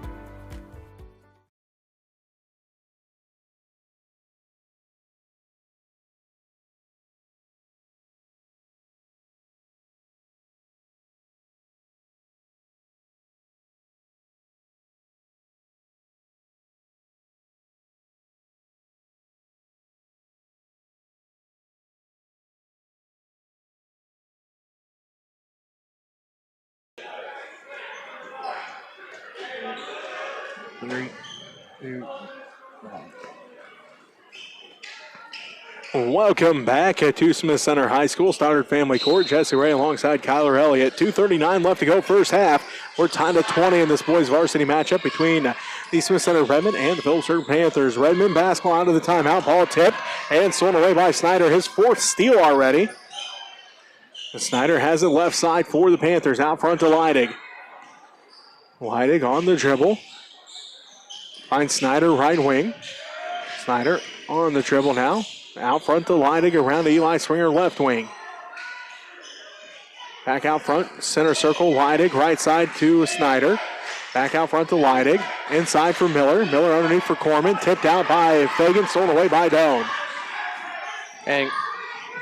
S: Welcome back to Smith Center High School. Stoddard Family Court. Jesse Ray alongside Kyler Elliott. 2:39 left to go first half. We're tied at 20 in this boys varsity matchup between the Smith Center Redmond and the Phillipsburg Panthers. Redmond basketball out of the timeout. Ball tipped and swung away by Snyder. His fourth steal already. Snyder has it left side for the Panthers. Out front to Leidig. Leidig on the dribble. Finds Snyder right wing. Snyder on the dribble now. Out front to Leidig, around to Eli Springer left wing. Back out front, center circle, Leidig, right side to Snyder. Back out front to Leidig. Inside for Miller. Miller underneath for Corman. Tipped out by Fagan, stolen away by Doan.
R: And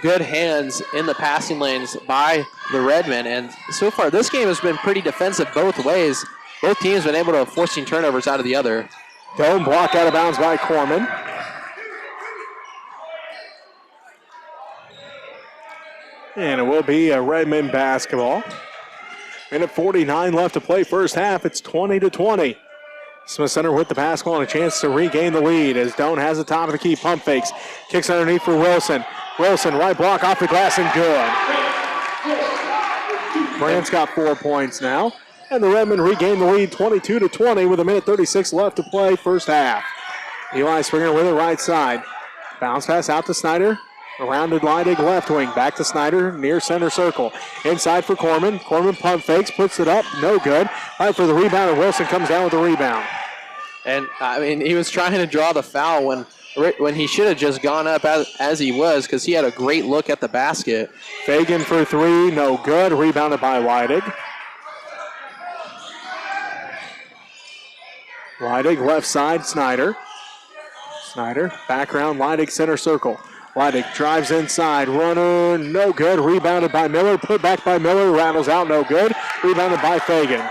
R: good hands in the passing lanes by the Redmen. And so far, this game has been pretty defensive both ways. Both teams have been able to force turnovers out of the other.
S: Doan blocked out of bounds by Corman. And it will be a Redmond basketball. Minute 49 left to play first half. It's 20-20. Smith Center with the basketball and a chance to regain the lead as Doan has the top of the key. Pump fakes. Kicks underneath for Wilson. Wilson, right block off the glass and good. Brandt's got 4 points now. And the Redmond regain the lead 22-20 with a minute 36 left to play first half. Eli Springer with it right side. Bounce pass out to Snyder. Around to Leidig left wing. Back to Snyder near center circle. Inside for Corman. Corman pump fakes. Puts it up. No good. Right for the rebound, and Wilson comes down with the rebound.
R: And, I mean, he was trying to draw the foul when he should have just gone up as he was because he had a great look at the basket.
S: Fagan for three. No good. Rebounded by Leidig. Leidig left side. Snyder. Snyder. Background. Leidig center circle. Leidig drives inside, runner, no good. Rebounded by Miller, put back by Miller, rattles out, no good. Rebounded by Fagan.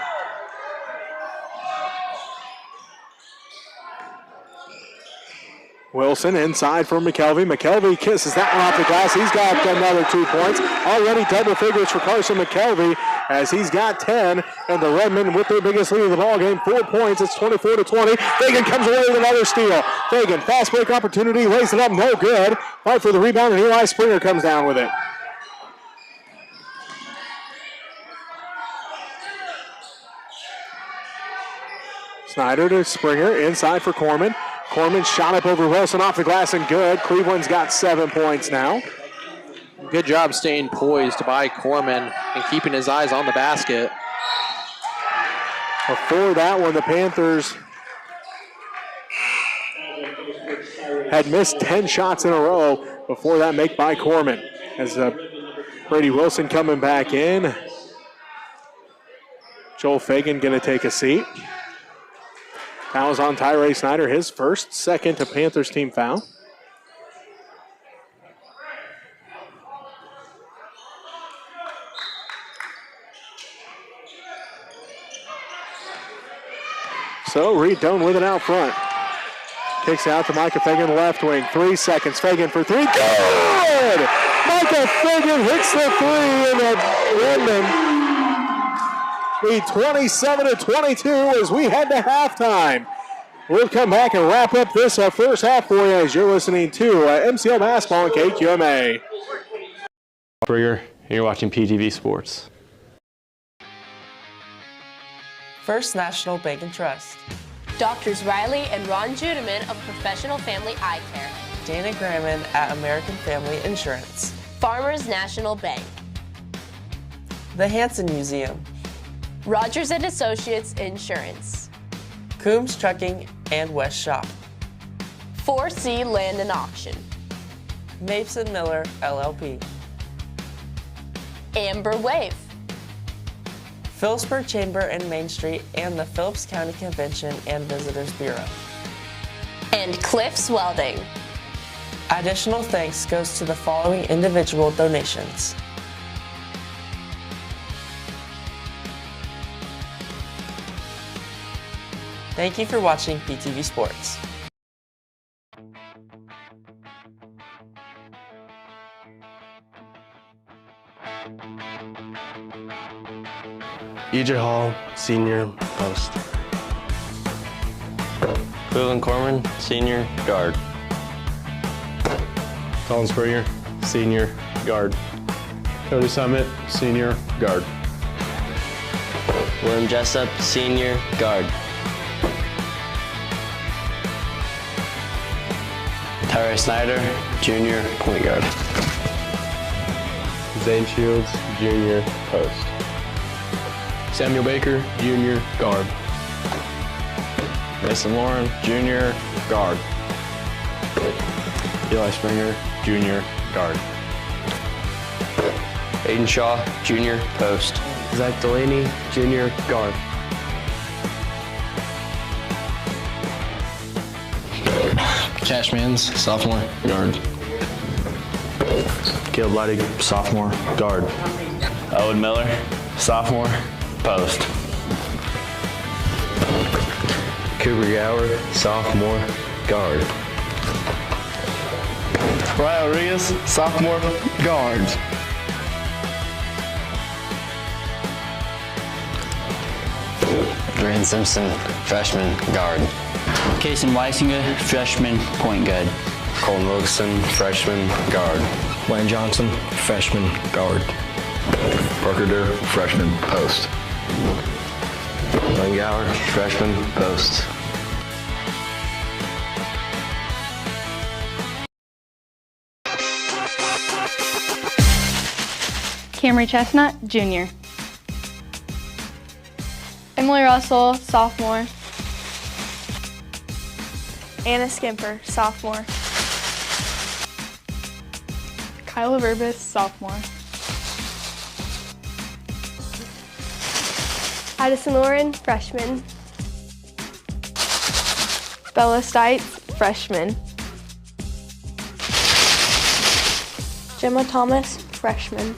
S: Wilson inside for McKelvey. McKelvey kisses that one off the glass. He's got another 2 points. Already double figures for Carson McKelvey as he's got 10. And the Redmen with their biggest lead of the ball game, 4 points. It's 24-20. Fagan comes away with another steal. Fagan, fast break opportunity, lays it up, no good. Fight for the rebound, and Eli Springer comes down with it. Snyder to Springer, inside for Corman. Corman shot up over Wilson off the glass and good. Cleveland's got 7 points now.
R: Good job staying poised by Corman and keeping his eyes on the basket.
S: Before that one, the Panthers had missed 10 shots in a row. Before that, make by Corman. As Brady Wilson coming back in. Joel Fagan going to take a seat. Foul's on Tyree Snyder, his first, second to Panthers team foul. So Reed Doan with it out front. Kicks out to Micah Fagan, left wing. 3 seconds. Fagan for three. Good! Micah Fagan hits the three in the Redmond. Lead 27-22 as we head to halftime. We'll come back and wrap up this first half for you as you're listening to MCL Basketball on KQMA.
E: Springer, and you're watching PTV Sports.
B: First National Bank and Trust.
A: Doctors Riley and Ron Judeman of Professional Family Eye Care.
B: Dana Gramman at American Family Insurance.
A: Farmers National Bank.
B: The Hansen Museum.
A: Rogers & Associates Insurance.
B: Coombs Trucking and West Shop.
A: 4C Land and Auction.
B: Mapes and Miller, LLP.
A: Amber Wave.
B: Phillipsburg Chamber and Main Street and the Phillips County Convention and Visitors Bureau.
A: And Cliffs Welding.
B: Additional thanks goes to the following individual donations. Thank you for watching PTV Sports.
C: EJ Hall, senior, post.
D: Cleveland Corman, senior, guard.
E: Colin Springer, senior, guard.
C: Cody Summit, senior, guard.
D: William Jessup, senior, guard. Tyler Snyder, junior, point guard.
C: Zane Shields, junior, post.
E: Samuel Baker, junior, guard.
C: Mason Lauren, junior, guard.
E: Eli Springer, junior, guard.
D: Aiden Shaw, junior, post.
C: Zach Delaney, junior, guard.
E: Cash Mans, sophomore, guard.
C: Caleb Leidig, sophomore, guard.
D: Owen Miller, sophomore, post.
C: Cooper Gower, sophomore, guard.
F: Ryan Rodriguez, sophomore, guard.
D: Grant Simpson, freshman, guard.
G: Kason Weisinger, freshman, point guard.
C: Colton Wilson, freshman, guard.
E: Wayne Johnson, freshman, guard.
F: Parker Durr, freshman, post.
C: Lane Gower, freshman, post.
P: Camry Chestnut, junior. Emily Russell, sophomore.
K: Anna Skimper, sophomore.
P: Kyla Verbis, sophomore.
Q: Addison Lauren, freshman.
P: Bella Stites, freshman.
Q: Gemma Thomas, freshman.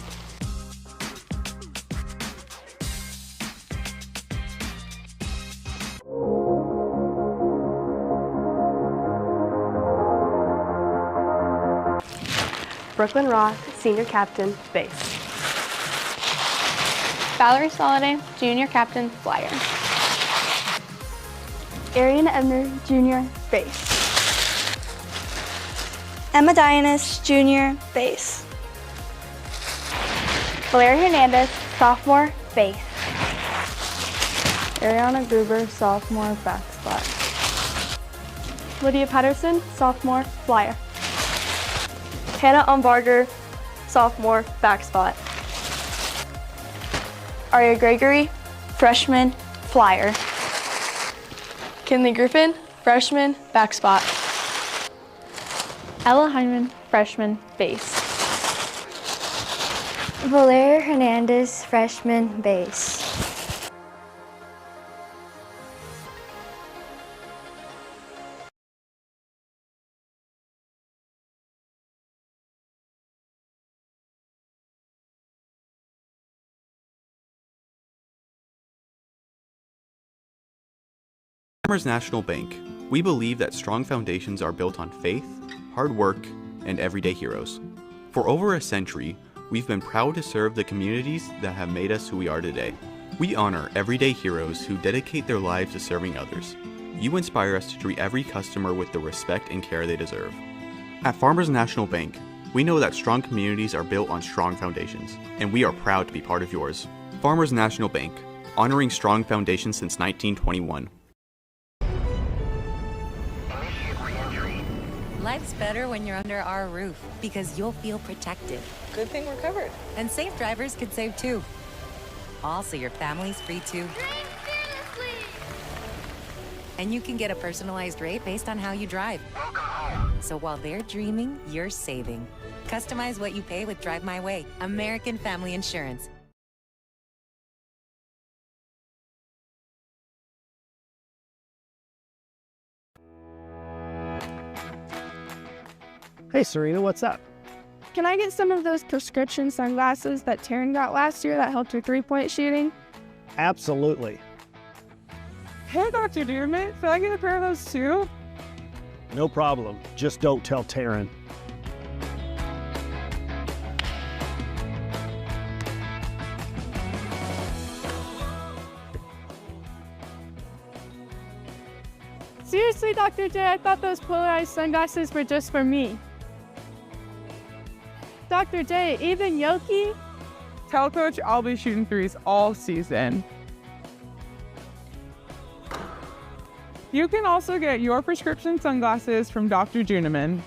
P: Brooklyn Roth, senior captain, base. Valerie Soliday, junior captain, flyer.
Q: Arian Ebner, junior, base. Emma Dianis, junior, base. Valeria Hernandez, sophomore, base.
P: Ariana Gruber, sophomore, back spot.
Q: Lydia Patterson, sophomore, flyer. Hannah Umbarger, sophomore, back spot. Aria Gregory, freshman, flyer.
P: Kinley Griffin, freshman, back spot. Ella Hyman, freshman, base.
Q: Valeria Hernandez, freshman, base.
M: Farmers National Bank, we believe that strong foundations are built on faith, hard work, and everyday heroes. For over a century, we've been proud to serve the communities that have made us who we are today. We honor everyday heroes who dedicate their lives to serving others. You inspire us to treat every customer with the respect and care they deserve. At Farmers National Bank, we know that strong communities are built on strong foundations, and we are proud to be part of yours. Farmers National Bank, honoring strong foundations since 1921.
I: Life's better when you're under our roof because you'll feel protected.
T: Good thing we're covered.
I: And safe drivers could save too. Also, your family's free too. And you can get a personalized rate based on how you drive. So while they're dreaming, you're saving. Customize what you pay with Drive My Way, American Family Insurance.
J: Hey, Serena, what's up?
P: Can I get some of those prescription sunglasses that Taryn got last year that helped her three-point shooting?
J: Absolutely.
L: Hey, Dr. Dearman, can I get a pair of those too?
J: No problem. Just don't tell Taryn.
P: Seriously, Dr. J, I thought those polarized sunglasses were just for me. Dr. J, even Yoki?
L: Tell Coach I'll be shooting threes all season. You can also get your prescription sunglasses from Dr. Juniman.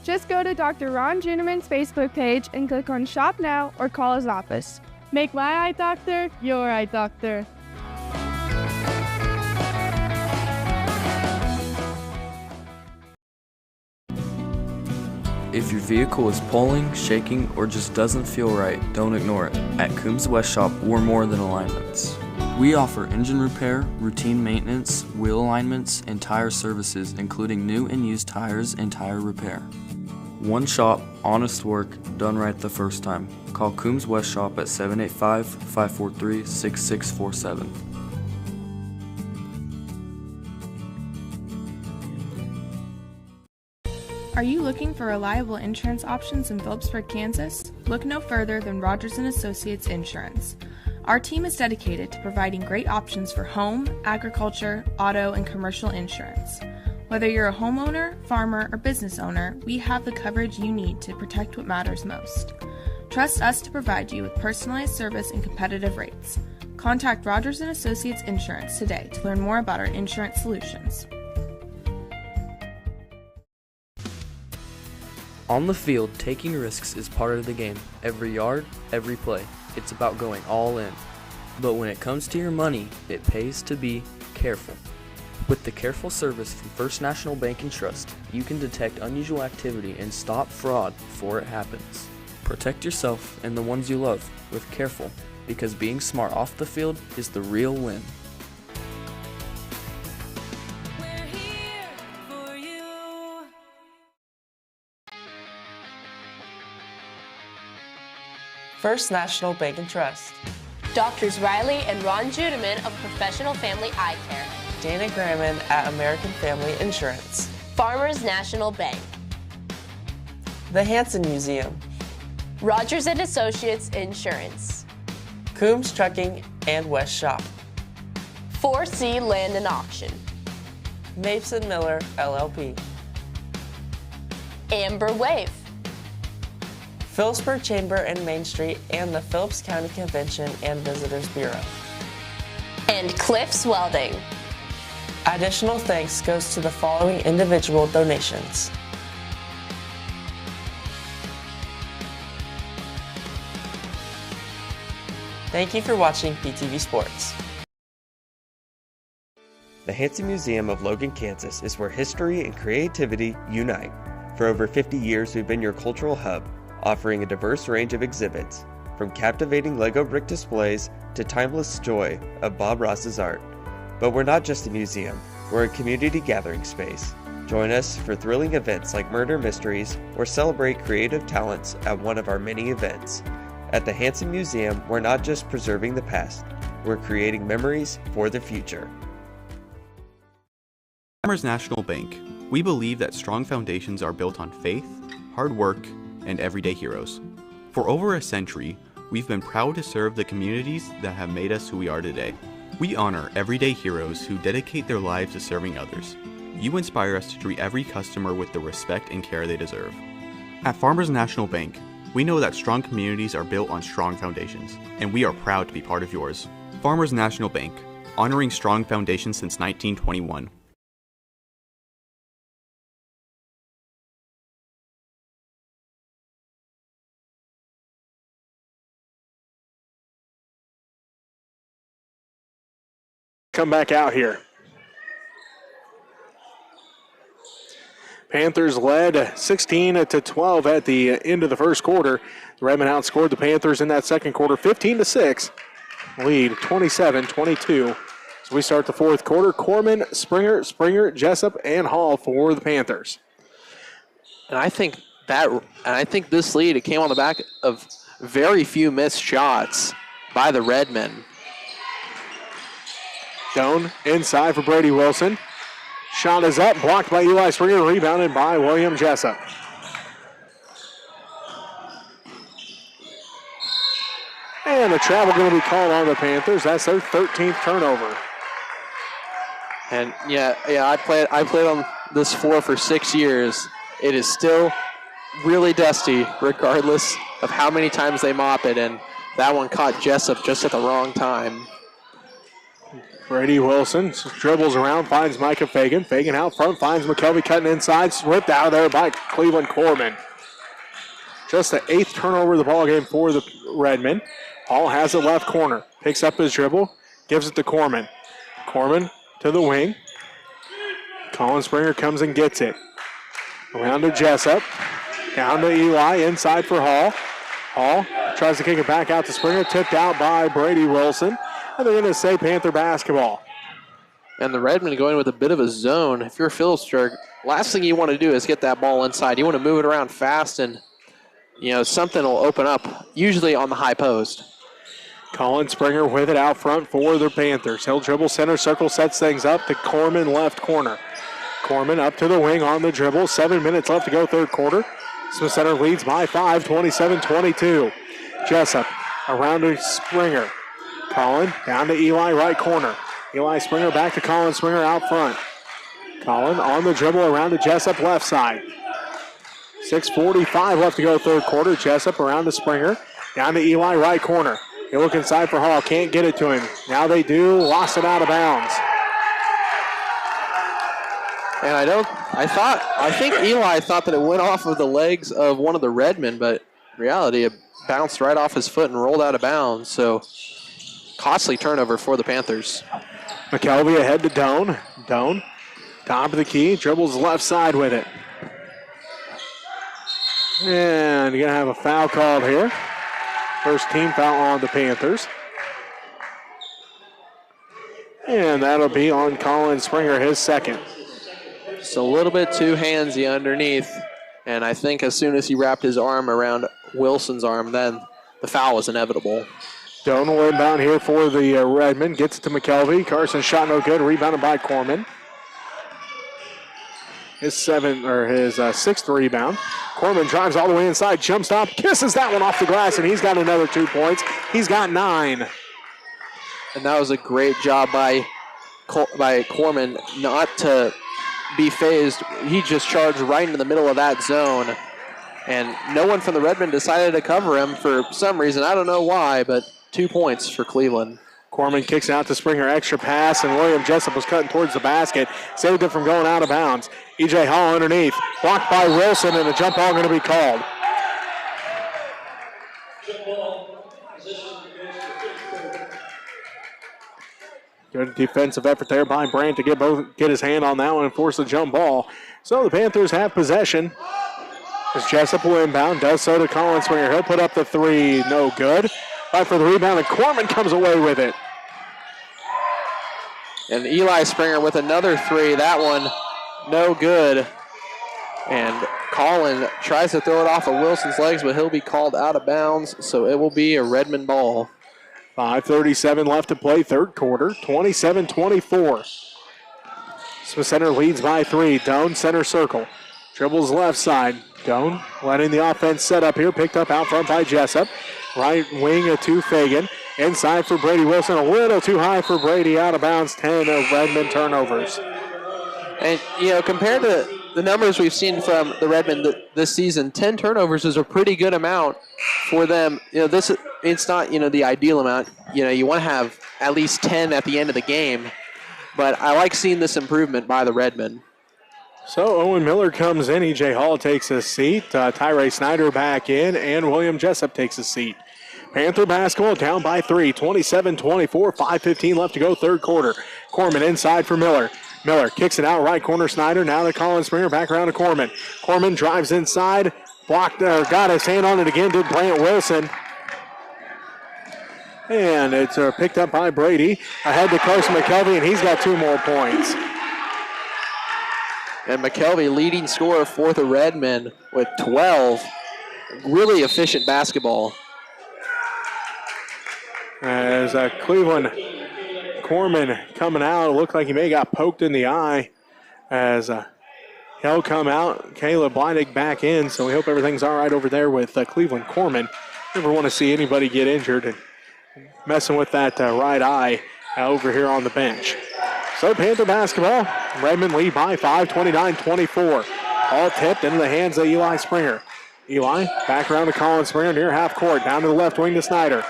P: Just go to Dr. Ron Juniman's Facebook page and click on Shop Now or call his office. Make my eye doctor your eye doctor.
H: If your vehicle is pulling, shaking, or just doesn't feel right, don't ignore it. At Coombs West Shop, we're more than alignments. We offer engine repair, routine maintenance, wheel alignments, and tire services, including new and used tires and tire repair. One shop, honest work, done right the first time. Call Coombs West Shop at 785-543-6647.
K: Are you looking for reliable insurance options in Phillipsburg, Kansas? Look no further than Rogers & Associates Insurance. Our team is dedicated to providing great options for home, agriculture, auto, and commercial insurance. Whether you're a homeowner, farmer, or business owner, we have the coverage you need to protect what matters most. Trust us to provide you with personalized service and competitive rates. Contact Rogers & Associates Insurance today to learn more about our insurance solutions.
H: On the field, taking risks is part of the game. Every yard, every play. It's about going all in. But when it comes to your money, it pays to be careful. With the careful service from First National Bank and Trust, you can detect unusual activity and stop fraud before it happens. Protect yourself and the ones you love with Careful, because being smart off the field is the real win.
B: First National Bank and Trust.
A: Doctors Riley and Ron Judeman of Professional Family Eye Care.
B: Dana Gramman at American Family Insurance.
A: Farmers National Bank.
B: The Hanson Museum.
A: Rogers & Associates Insurance.
B: Coombs Trucking and West Shop.
A: 4C Land and Auction.
B: Mapes & Miller, LLP.
A: Amber Wave.
B: Phillipsburg Chamber and Main Street and the Phillips County Convention and Visitors Bureau.
A: And Cliffs Welding.
B: Additional thanks goes to the following individual donations. Thank you for watching PTV Sports.
O: The Hanson Museum of Logan, Kansas is where history and creativity unite. For over 50 years, we've been your cultural hub, offering a diverse range of exhibits, from captivating Lego brick displays to timeless joy of Bob Ross's art. But we're not just a museum, we're a community gathering space. Join us for thrilling events like Murder Mysteries or celebrate creative talents at one of our many events. At the Hanson Museum, we're not just preserving the past, we're creating memories for the future.
M: Farmers National Bank. We believe that strong foundations are built on faith, hard work, and everyday heroes. For over a century, we've been proud to serve the communities that have made us who we are today. We honor everyday heroes who dedicate their lives to serving others. You inspire us to treat every customer with the respect and care they deserve. At Farmers National Bank, we know that strong communities are built on strong foundations, and we are proud to be part of yours. Farmers National Bank, honoring strong foundations since 1921.
S: Come back out here. Panthers led 16-12 at the end of the first quarter. The Redmen outscored the Panthers in that second quarter 15-6. Lead 27-22. So we start the fourth quarter. Corman, Springer, Jessup, and Hall for the Panthers.
R: And I think this lead, it came on the back of very few missed shots by the Redmen.
S: Doan inside for Brady Wilson. Shot is up, blocked by Eli Springer, rebounded by William Jessup. And a travel going to be called on the Panthers. That's their 13th turnover.
R: And yeah, I played on this floor for 6 years. It is still really dusty, regardless of how many times they mop it. And that one caught Jessup just at the wrong time.
S: Brady Wilson dribbles around, finds Micah Fagan. Fagan out front, finds McKelvey cutting inside, ripped out of there by Cleveland Corman. Just the 8th turnover of the ball game for the Redmen. Hall has it left corner, picks up his dribble, gives it to Corman. Corman to the wing. Colin Springer comes and gets it. Around to Jessup, down to Eli, inside for Hall. Hall tries to kick it back out to Springer, tipped out by Brady Wilson. And they're going to say Panther basketball.
R: And the Redmen going with a bit of a zone. If you're Philipsburg, last thing you want to do is get that ball inside. You want to move it around fast and, something will open up, usually on the high post.
S: Colin Springer with it out front for the Panthers. He'll dribble center circle, sets things up to Corman left corner. Corman up to the wing on the dribble. 7 minutes left to go third quarter. Smith Center leads by 5, 27-22. Jessup around to Springer. Colin down to Eli, right corner. Eli Springer back to Colin Springer out front. Colin on the dribble around to Jessup left side. 6:45 left to go third quarter. Jessup around to Springer. Down to Eli, right corner. They look inside for Hall. Can't get it to him. Now they do. Lost it out of bounds.
R: And I think Eli thought that it went off of the legs of one of the Redmen, but in reality, it bounced right off his foot and rolled out of bounds. So costly turnover for the Panthers.
S: McKelvey ahead to Doan. Doan, top of the key, dribbles left side with it. And you're going to have a foul called here. First team foul on the Panthers. And that'll be on Colin Springer, his second.
R: Just a little bit too handsy underneath. And I think as soon as he wrapped his arm around Wilson's arm, then the foul was inevitable.
S: Doan will inbound here for the Redmen. Gets it to McKelvey. Carson shot no good. Rebounded by Corman. His sixth rebound. Corman drives all the way inside. Jump stop. Kisses that one off the glass, and he's got another 2 points. He's got 9.
R: And that was a great job by Corman not to be phased. He just charged right into the middle of that zone. And no one from the Redmen decided to cover him for some reason. I don't know why, but 2 points for Cleveland.
S: Corman kicks out to Springer, extra pass, and William Jessup was cutting towards the basket. Saved it from going out of bounds. E.J. Hall underneath. Blocked by Wilson, and a jump ball going to be called. Good defensive effort there by Brandt to get his hand on that one and force the jump ball. So the Panthers have possession. As Jessup will inbound, does so to Colin Springer. He'll put up the 3, no good. Fight for the rebound, and Corman comes away with it.
R: And Eli Springer with another 3. That one, no good. And Colin tries to throw it off of Wilson's legs, but he'll be called out of bounds, so it will be a Redmond ball.
S: 5:37 left to play, third quarter, 27-24. Smith Center leads by 3. Doan, center circle. Dribbles left side. Doan letting the offense set up here, picked up out front by Jessup. Right wing to Fagan. Inside for Brady Wilson. A little too high for Brady. Out of bounds. 10 of Redmond turnovers.
R: And, compared to the numbers we've seen from the Redmond this season, 10 turnovers is a pretty good amount for them. It's not, the ideal amount. You want to have at least 10 at the end of the game. But I like seeing this improvement by the Redmond.
S: So Owen Miller comes in. E.J. Hall takes his seat. Tyree Snyder back in. And William Jessup takes his seat. Panther basketball down by 3. 27-24. 5:15 left to go third quarter. Corman inside for Miller. Miller kicks it out right corner. Snyder now to Colin Springer. Back around to Corman. Corman drives inside. Blocked, got his hand on it again. Did Brant Wilson. And it's picked up by Brady. Ahead to Carson McKelvey, and he's got 2 more points.
R: And McKelvey leading scorer for the Redmen with 12. Really efficient basketball.
S: As Cleveland Corman coming out, it looked like he may have got poked in the eye as he'll come out. Caleb Bleidig back in, so we hope everything's all right over there with Cleveland Corman. Never want to see anybody get injured and messing with that right eye over here on the bench. So Panther basketball, Redmond lead by 5, 29-24. All tipped into the hands of Eli Springer. Eli back around to Colin Springer near half court, down to the left wing to Snyder.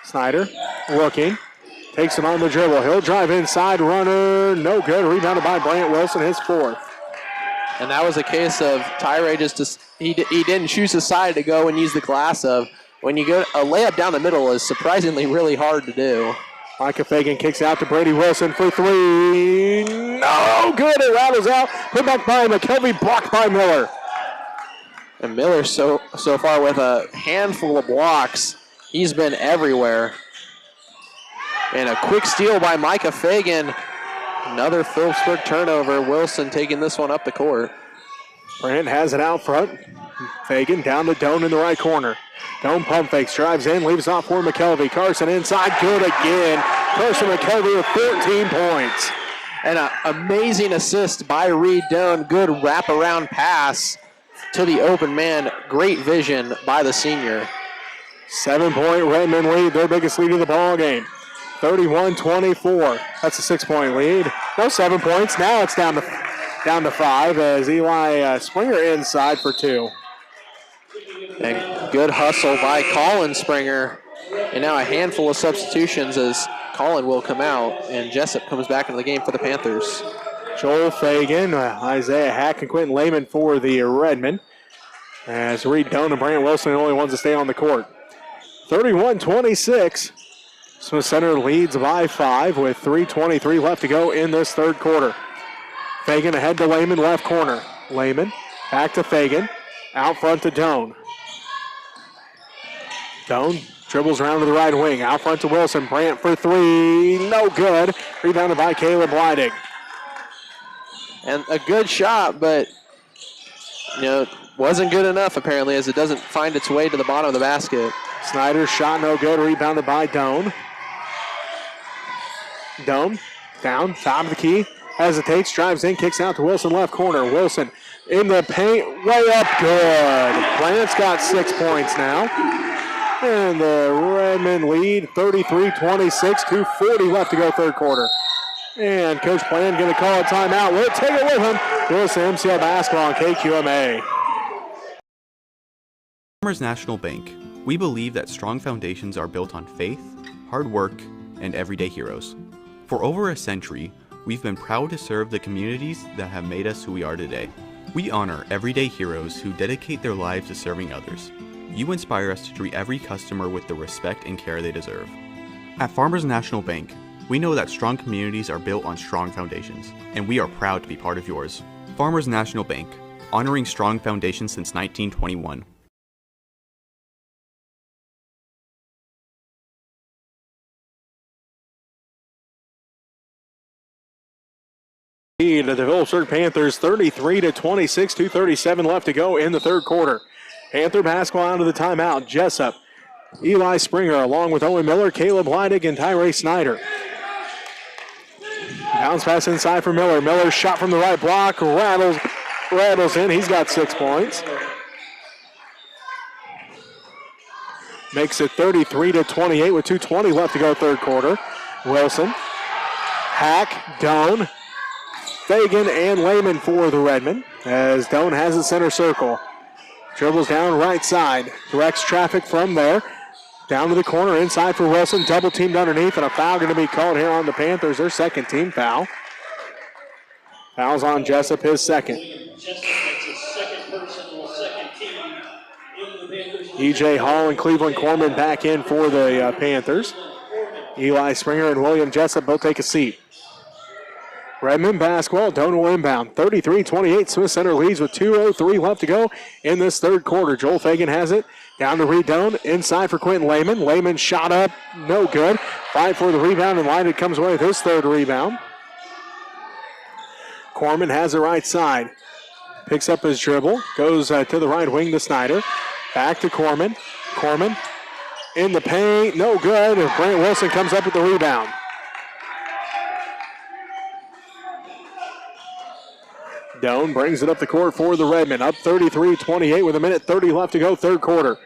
S: Snyder looking, takes it on the dribble. He'll drive inside, runner, no good. Rebounded by Brant Wilson, his 4th.
R: And that was a case of Tyree he didn't choose a side to go and use the glass of. When you go, a layup down the middle is surprisingly really hard to do.
S: Micah Fagan kicks out to Brady Wilson for 3. No good. It rattles out. Put back by McKelvey, blocked by Miller.
R: And Miller so far with a handful of blocks. He's been everywhere. And a quick steal by Micah Fagan. Another Phillipsburg turnover. Wilson taking this one up the court.
S: Brant has it out front. Fagan down to Doan in the right corner. Doan pump fakes, drives in, leaves off for McKelvey. Carson inside, good again. Carson McKelvey with 14 points.
R: And an amazing assist by Reed Doan. Good wraparound pass to the open man. Great vision by the senior.
S: 7-point Redmond lead, their biggest lead of the ball game. 31-24. That's a 6-point lead. No, 7 points. Now it's down to 5 as Eli Springer inside for 2.
R: And good hustle by Colin Springer. And now a handful of substitutions as Colin will come out and Jessup comes back into the game for the Panthers.
S: Joel Fagan, Isaiah Hack, and Quentin Lehman for the Redmen. As Reed Doan and Brant Wilson are the only ones to stay on the court. 31-26. Smith Center leads by 5 with 3:23 left to go in this 3rd quarter. Fagan ahead to Lehman, left corner. Lehman back to Fagan. Out front to Doan. Doan dribbles around to the right wing. Out front to Wilson. Brant for 3. No good. Rebounded by Caleb Bleidig.
R: And a good shot, but wasn't good enough apparently as it doesn't find its way to the bottom of the basket.
S: Snyder's shot no good. Rebounded by Doan. Doan down, top of the key. Hesitates, drives in, kicks out to Wilson, left corner. Wilson in the paint, way up, good. Brant's got 6 points now. And the Redmond lead, 33-26, 2:40 left to go 3rd quarter. And Coach Bland going to call a timeout. We'll take it with him. Here's the MCL basketball on KQMA.
M: Farmers National Bank. We believe that strong foundations are built on faith, hard work, and everyday heroes. For over a century, we've been proud to serve the communities that have made us who we are today. We honor everyday heroes who dedicate their lives to serving others. You inspire us to treat every customer with the respect and care they deserve. At Farmers National Bank, we know that strong communities are built on strong foundations, and we are proud to be part of yours. Farmers National Bank, honoring strong foundations since 1921.
S: The Phillipsburg Panthers 33-26, 2:37 left to go in the 3rd quarter. Panther basketball out of the timeout. Jessup, Eli Springer, along with Owen Miller, Caleb Leidig, and Tyree Snyder. Bounce pass inside for Miller. Miller's shot from the right block, rattles in. He's got 6 points. Makes it 33-28 with 2:20 left to go 3rd quarter. Wilson, Hack, Doan, Fagan, and Lehman for the Redmen as Doan has the center circle. Dribbles down right side, directs traffic from there. Down to the corner, inside for Wilson, double teamed underneath, and a foul going to be called here on the Panthers, their 2nd team foul. Foul's on Jessup, his 2nd. E.J. Hall and Cleveland Corman back in for the Panthers. Eli Springer and William Jessup both take a seat. Redmond basketball, Doan will inbound. 33-28, Smith Center leads with 2:03 left to go in this third quarter. Joel Fagan has it. Down to Reed Doan, inside for Quentin Lehman. Lehman shot up, no good. Fight for the rebound, and Leidich comes away with his third rebound. Corman has the right side. Picks up his dribble, goes to the right wing to Snyder. Back to Corman. Corman in the paint, no good. And Brant Wilson comes up with the rebound. Doan brings it up the court for the Redmen. Up 33-28 with 1:30 left to go, third quarter.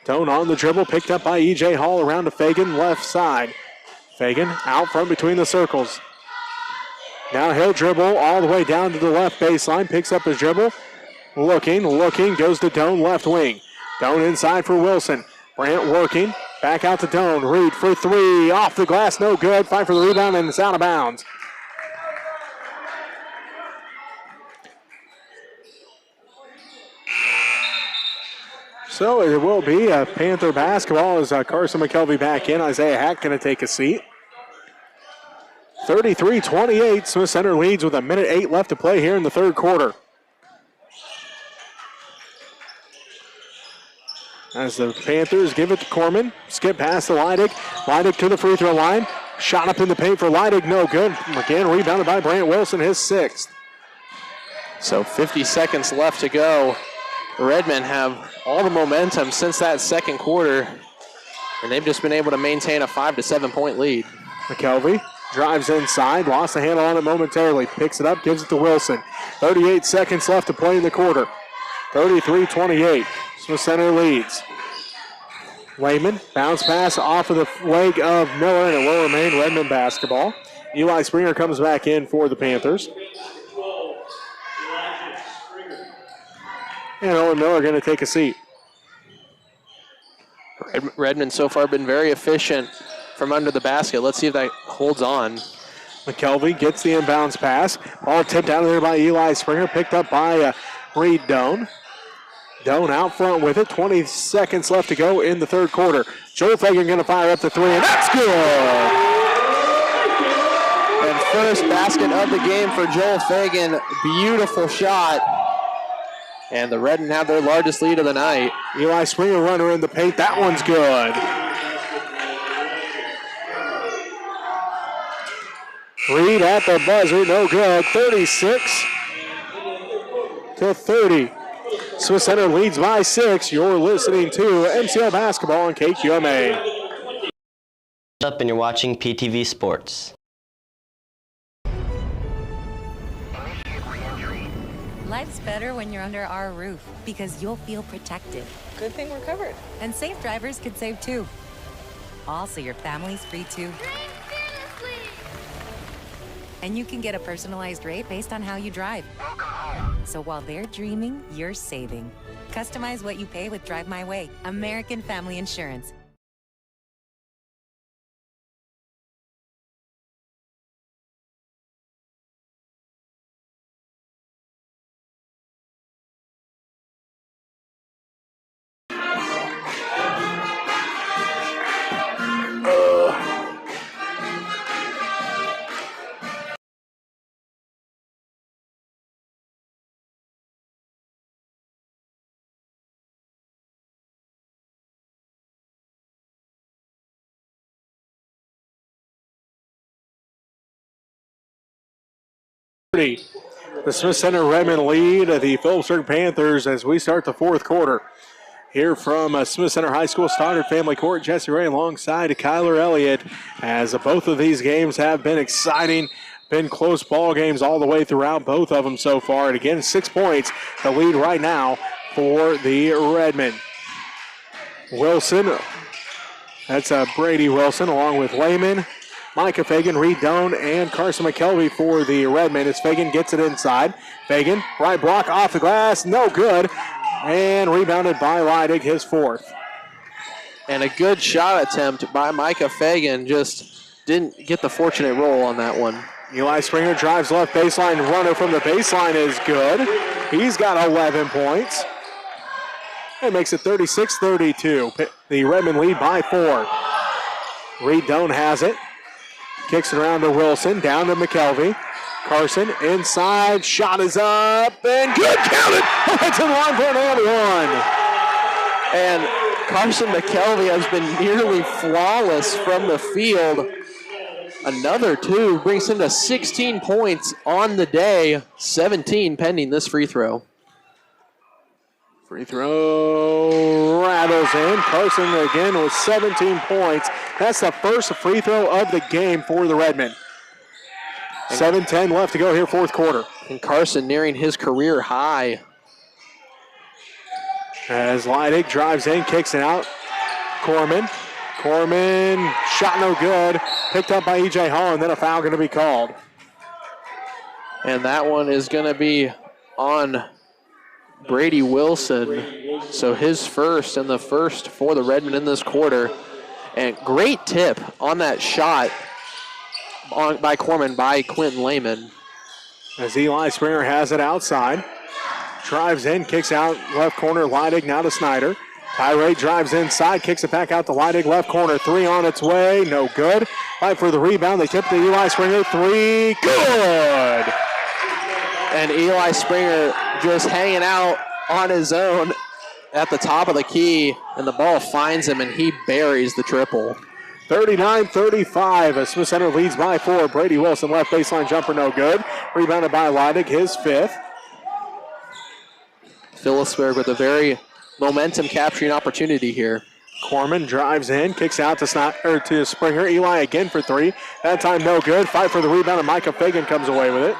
S: Doan on the dribble, picked up by E.J. Hall around to Fagan, left side. Fagan out front between the circles. Now he'll dribble all the way down to the left baseline, picks up his dribble. Looking, goes to Doan, left wing. Doan inside for Wilson. Brant working, back out to Doan. Reed for three, off the glass, no good. Fight for the rebound, and it's out of bounds. So it will be a Panther basketball as Carson McKelvey back in. Isaiah Hack going to take a seat. 33-28, Smith Center leads with 1:08 left to play here in the third quarter. As the Panthers give it to Corman. Skip past to Leidich. Leidich to the free throw line. Shot up in the paint for Leidich, no good. Again, rebounded by Brant Wilson, his sixth.
R: So 50 seconds left to go. The Redmen have all the momentum since that second quarter, and they've just been able to maintain a 5 to 7 point lead.
S: McKelvey drives inside, lost the handle on it momentarily, picks it up, gives it to Wilson. 38 seconds left to play in the quarter. 33-28, Smith Center leads. Lehman, bounce pass off of the leg of Miller, and it will remain Redmond basketball. Eli Springer comes back in for the Panthers. And Owen Miller going to take a seat.
R: Redmond so far been very efficient from under the basket. Let's see if that holds on.
S: McKelvey gets the inbounds pass. Ball tipped out of there by Eli Springer, picked up by Reed Doan. Doan out front with it. 20 seconds left to go in the third quarter. Joel Fagan going to fire up the three, and that's good!
R: And first basket of the game for Joel Fagan. Beautiful shot. And the Redmen have their largest lead of the night.
S: Eli Springer runner in the paint. That one's good. Reed at the buzzer, no good. 36-30. Smith Center leads by 6. You're listening to MCL Basketball on KQMA.
T: Up and you're watching PTV Sports.
I: Life's better when you're under our roof because you'll feel protected.
U: Good thing we're covered.
I: And safe drivers can save too. Also, your family's free too. And you can get a personalized rate based on how you drive. So while they're dreaming, you're saving. Customize what you pay with Drive My Way, American Family Insurance.
S: The Smith Center Redmond lead the Phillipsburg Panthers as we start the fourth quarter. Here from Smith Center High School Stoddard Family Court, Jesse Ray alongside Kyler Elliott, as both of these games have been exciting, been close ball games all the way throughout, both of them so far. And again, 6 points, the lead right now for the Redmen. Wilson, that's Brady Wilson along with Lehman, Micah Fagan, Reed Doan, and Carson McKelvey for the Redmen as Fagan gets it inside. Fagan, right block off the glass, no good. And rebounded by Leidig, his fourth.
R: And a good shot attempt by Micah Fagan, just didn't get the fortunate roll on that one.
S: Eli Springer drives left baseline, runner from the baseline is good. He's got 11 points. It makes it 36-32. The Redmen lead by 4. Reed Doan has it. Kicks it around to Wilson, down to McKelvey. Carson inside, shot is up, and good, counted. It's in line for an and one.
R: And Carson McKelvey has been nearly flawless from the field. Another two brings him to 16 points on the day, 17 pending this free throw.
S: Free throw rattles in. Carson again with 17 points. That's the first free throw of the game for the Redmen. 7:10 left to go here, fourth quarter.
R: And Carson nearing his career high.
S: As Leidig drives in, kicks it out. Corman, shot no good. Picked up by E.J. Hall, and then a foul going to be called.
R: And that one is going to be on Brady Wilson. So his first, and the first for the Redmen in this quarter. And great tip on that shot by Corman by Quentin Lehman.
S: As Eli Springer has it outside. Drives in, kicks out left corner. Leidig now to Snyder. Tyree drives inside, kicks it back out to Leidig, left corner. Three on its way, no good. Fight for the rebound. They tip to Eli Springer. Three, good.
R: And Eli Springer just hanging out on his own at the top of the key, and the ball finds him, and he buries the triple.
S: 39-35 as Smith Center leads by 4. Brady Wilson, left baseline jumper, no good. Rebounded by Leidig, his fifth.
R: Phillipsburg with a very momentum-capturing opportunity here.
S: Corman drives in, kicks out to Springer. Eli again for three. That time no good. Fight for the rebound, and Micah Fagan comes away with it.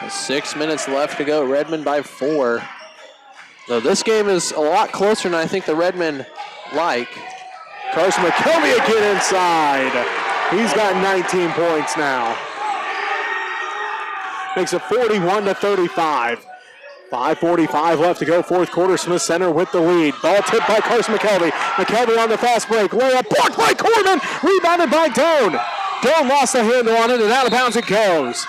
R: 6 minutes left to go. Redmen by 4. So this game is a lot closer than I think the Redmen like.
S: Carson McKelvey again inside. He's got 19 points now. Makes it 41-35. 5:45 left to go, fourth quarter. Smith Center with the lead. Ball tipped by Carson McKelvey. McKelvey on the fast break. Layup blocked by Corman. Rebounded by Doan. Doan lost the handle on it, and out of bounds it goes.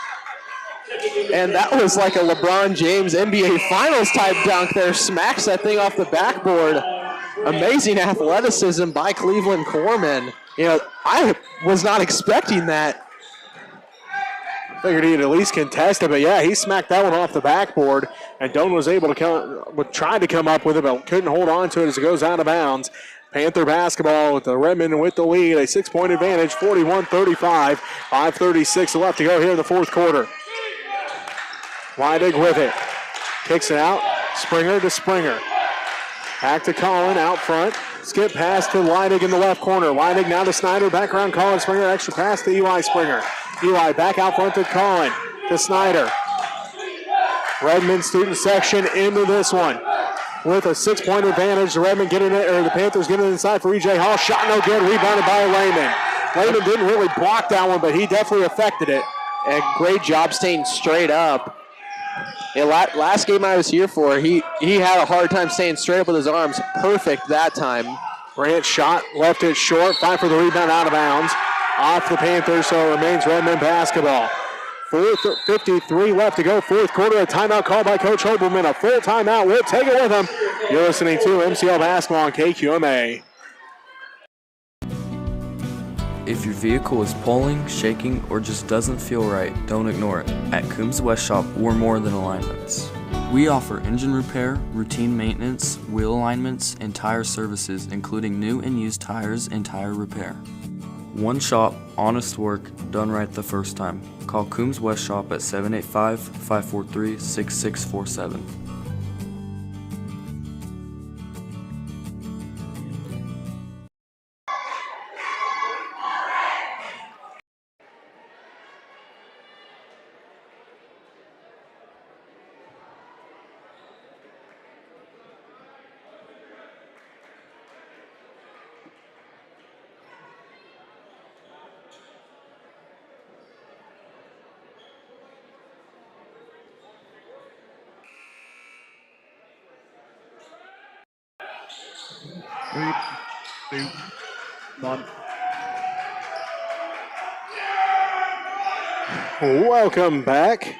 R: And that was like a LeBron James NBA Finals type dunk there. Smacks that thing off the backboard. Amazing athleticism by Cleveland Corman. You know, I was not expecting that.
S: Figured he'd at least contest it, but yeah, he smacked that one off the backboard, and Doan was able to tried to come up with it, but couldn't hold on to it as it goes out of bounds. Panther basketball with the Redmen with the lead, a 6-point advantage, 41-35. 5:36 left to go here in the fourth quarter. Leidig with it. Kicks it out. Springer to Springer. Back to Collin out front. Skip pass to Leidig in the left corner. Leidig now to Snyder. Back around Collin. Springer. Extra pass to Eli Springer. Eli back out front to Collin. To Snyder. Redmen student section into this one. With a 6-point advantage. The Redmen getting it, or the Panthers getting it inside for E.J. Hall. Shot no good. Rebounded by Lehman. Lehman didn't really block that one, but he definitely affected it.
R: And great job staying straight up. Yeah, last game I was here for, he had a hard time staying straight up with his arms. Perfect that time.
S: Grant shot, left it short. Fight for the rebound, out of bounds. Off the Panthers, so it remains Redmen basketball. 4:53 left to go, fourth quarter. A timeout called by Coach Hobelman. A full timeout. We'll take it with him. You're listening to MCL Basketball on KQMA.
H: If your vehicle is pulling, shaking, or just doesn't feel right, don't ignore it. At Coombs West Shop, we're more than alignments. We offer engine repair, routine maintenance, wheel alignments, and tire services, including new and used tires and tire repair. One shop, honest work, done right the first time. Call Coombs West Shop at 785-543-6647.
S: Welcome back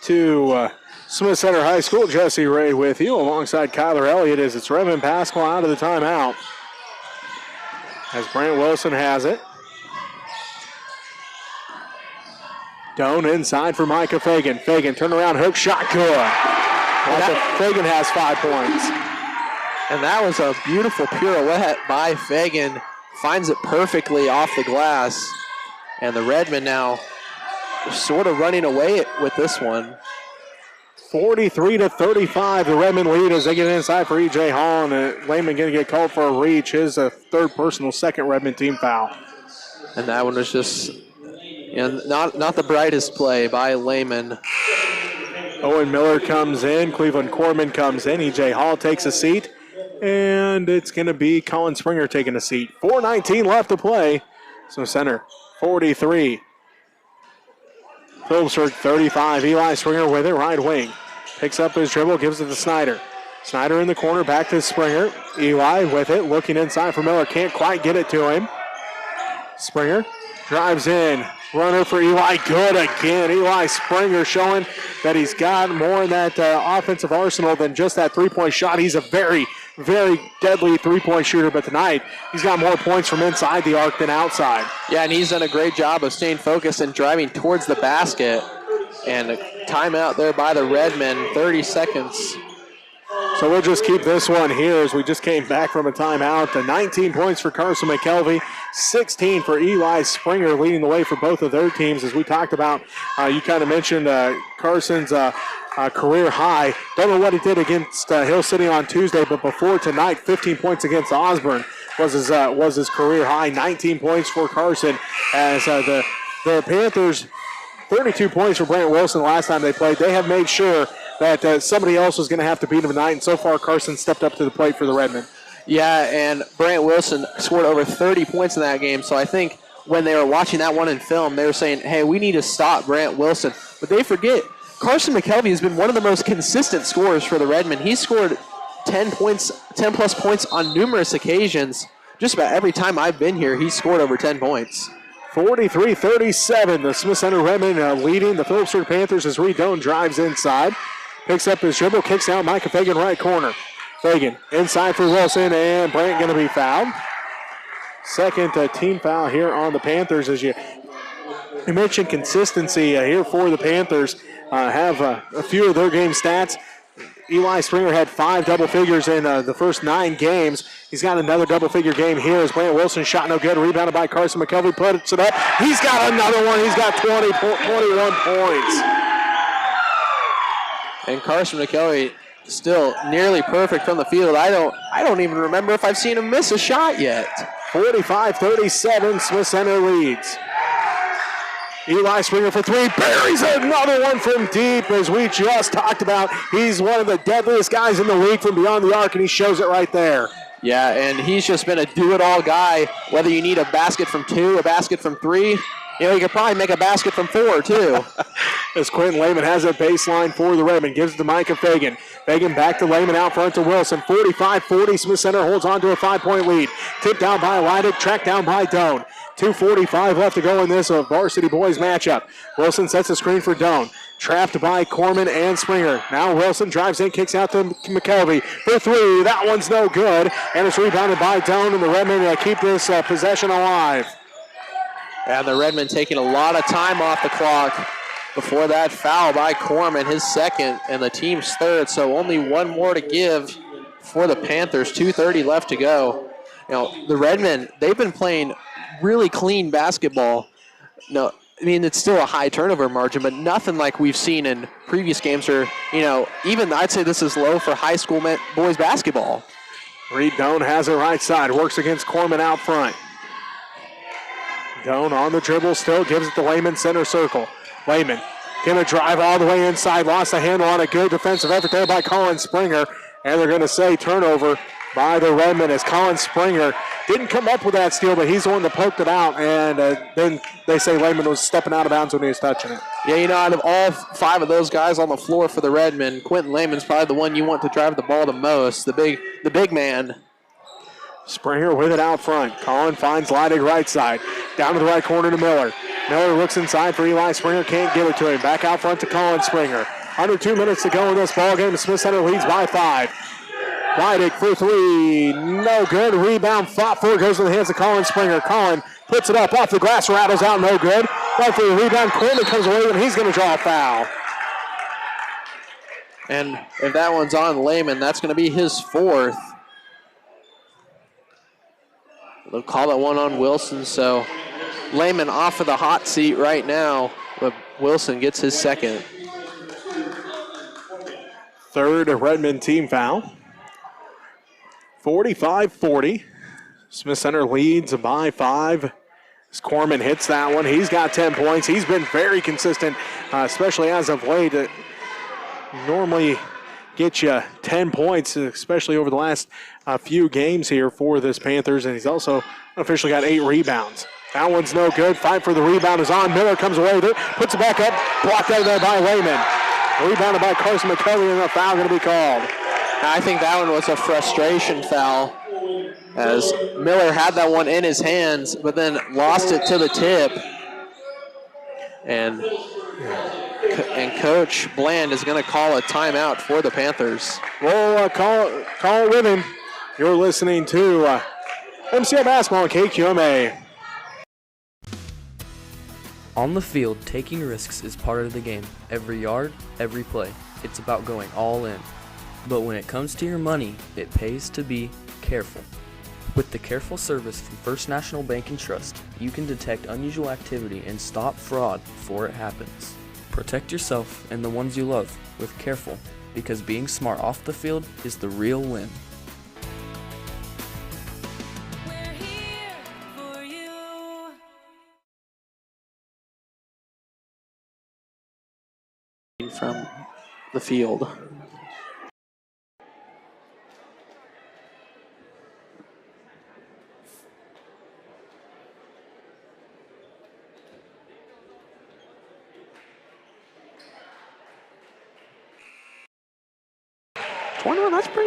S: to Smith Center High School. Jesse Ray with you alongside Kyler Elliott as it's Redmen basketball out of the timeout. as Brant Wilson has it. Doan inside for Micah Fagan. Fagan, turnaround hook shot, good. Fagan has 5 points.
R: And that was a beautiful pirouette by Fagan. Finds it perfectly off the glass. And the Redmen now sort of running away with this one.
S: 43-35, the Redmond lead as they get inside for E.J. Hall, and Lehman going to get called for a reach. His third personal, second Redmond team foul.
R: And that one was just not the brightest play by Lehman.
S: Owen Miller comes in, Cleveland Corman comes in, E.J. Hall takes a seat, and it's going to be Colin Springer taking a seat. 4:19 left to play, so center 43. Phillipsburg 35. Eli Springer with it, right wing. Picks up his dribble, gives it to Snyder. Snyder in the corner, back to Springer. Eli with it, looking inside for Miller. Can't quite get it to him. Springer drives in. Runner for Eli, good again. Eli Springer showing that he's got more in that offensive arsenal than just that three-point shot. He's a very, very deadly three-point shooter, but tonight he's got more points from inside the arc than outside.
R: Yeah, and he's done a great job of staying focused and driving towards the basket. And a timeout there by the Redmen, 30 seconds.
S: So we'll just keep this one here as we just came back from a timeout. 19 points for Carson McKelvey, 16 for Eli Springer, leading the way for both of their teams. As we talked about, you kind of mentioned Carson's career high. Don't know what he did against Hill City on Tuesday, but before tonight, 15 points against Osborne was his career high. 19 points for Carson as the Panthers, 32 points for Brant Wilson the last time they played. They have made sure that somebody else was going to have to beat him tonight, and so far Carson stepped up to the plate for the Redmen.
R: Yeah, and Brant Wilson scored over 30 points in that game, so I think when they were watching that one in film, they were saying, hey, we need to stop Brant Wilson. But they forget, Carson McKelvey has been one of the most consistent scorers for the Redmen. He's scored 10-plus points on numerous occasions. Just about every time I've been here, he's scored over 10 points.
S: 43-37, the Smith Center Redmen leading the Phillipsburg Panthers as Reed Doan drives inside. Picks up his dribble, kicks out Micah Fagan right corner. Fagan inside for Wilson, and Brant going to be fouled. Second team foul here on the Panthers. As you mentioned, consistency here for the Panthers. Have a few of their game stats. Eli Springer had 5 double figures in the first 9 games. He's got another double-figure game here as Brant Wilson shot no good. Rebounded by Carson McKelvey, puts it up. He's got another one. He's got 21 points.
R: And Carson McKelvey still nearly perfect from the field. I don't even remember if I've seen him miss a shot yet.
S: 45-37, Smith Center leads. Eli Springer for 3, buries another one from deep. As we just talked about, he's one of the deadliest guys in the league from beyond the arc, and he shows it right there.
R: Yeah, and he's just been a do-it-all guy, whether you need a basket from 2, a basket from 3. You could probably make a basket from 4, too.
S: As Quentin Lehman has a baseline for the Redmen, gives it to Micah Fagan. Fagan back to Lehman, out front to Wilson. 45-40, Smith Center holds on to a 5-point lead. Tipped down by Leidick, tracked down by Doan. 2:45 left to go in this varsity boys matchup. Wilson sets a screen for Doan. Trapped by Corman and Springer. Now Wilson drives in, kicks out to McKelvey for 3. That one's no good. And it's rebounded by Doan, and the Redmen keep this possession alive.
R: And the Redmen taking a lot of time off the clock before that foul by Corman, his second, and the team's third. So only one more to give for the Panthers. 2:30 left to go. The Redmen, they've been playing really clean basketball. No, I mean, it's still a high turnover margin, but nothing like we've seen in previous games, or, even I'd say this is low for high school boys basketball.
S: Reed Doan has it right side, works against Corman out front. Doan on the dribble still, gives it to Lehman, center circle. Lehman going to drive all the way inside, lost the handle on a good defensive effort there by Colin Springer, and they're going to say turnover by the Redmen as Colin Springer didn't come up with that steal, but he's the one that poked it out, and then they say Lehman was stepping out of bounds when he was touching it.
R: Yeah, out of all 5 of those guys on the floor for the Redmen, Quentin Lehman's probably the one you want to drive the ball the most, the big man.
S: Springer with it out front. Colin finds Leidig right side. Down to the right corner to Miller. Miller looks inside for Eli Springer, can't give it to him. Back out front to Colin Springer. Under 2 minutes to go in this ball game. Smith Center leads by 5. Leidig for three, no good. Rebound fought for, goes to the hands of Colin Springer. Colin puts it up off the glass, rattles out, no good. Right for the rebound, Coleman comes away and he's going to draw a foul.
R: And if that one's on Lehman, that's going to be his fourth. They'll call that one on Wilson, so Lehman off of the hot seat right now, but Wilson gets his second.
S: Third Redmond team foul. 45-40. Smith Center leads by 5. As Corman hits that one, he's got 10 points. He's been very consistent, especially as of late. Normally get you 10 points, especially over the last few games here for this Panthers, and he's also officially got 8 rebounds. That one's no good. Fight for the rebound is on. Miller comes away with it, puts it back up, blocked out of there by Lehman. Rebounded by Carson McCovey, and a foul going to be called.
R: I think that one was a frustration foul, as Miller had that one in his hands, but then lost it to the tip. And Coach Bland is going to call a timeout for the Panthers.
S: We'll call it with him. You're listening to MCL Basketball on KQMA.
H: On the field, taking risks is part of the game. Every yard, every play. It's about going all in. But when it comes to your money, it pays to be careful. With the careful service from First National Bank and Trust, you can detect unusual activity and stop fraud before it happens. Protect yourself and the ones you love with Careful, because being smart off the field is the real win.
R: From the field.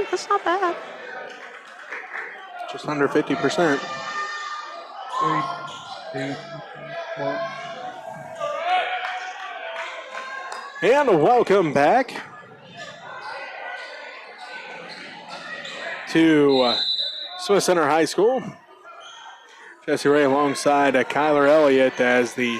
R: That's not bad.
S: Just under 50%. And welcome back to Smith Center High School. Jesse Ray alongside Kyler Elliott as the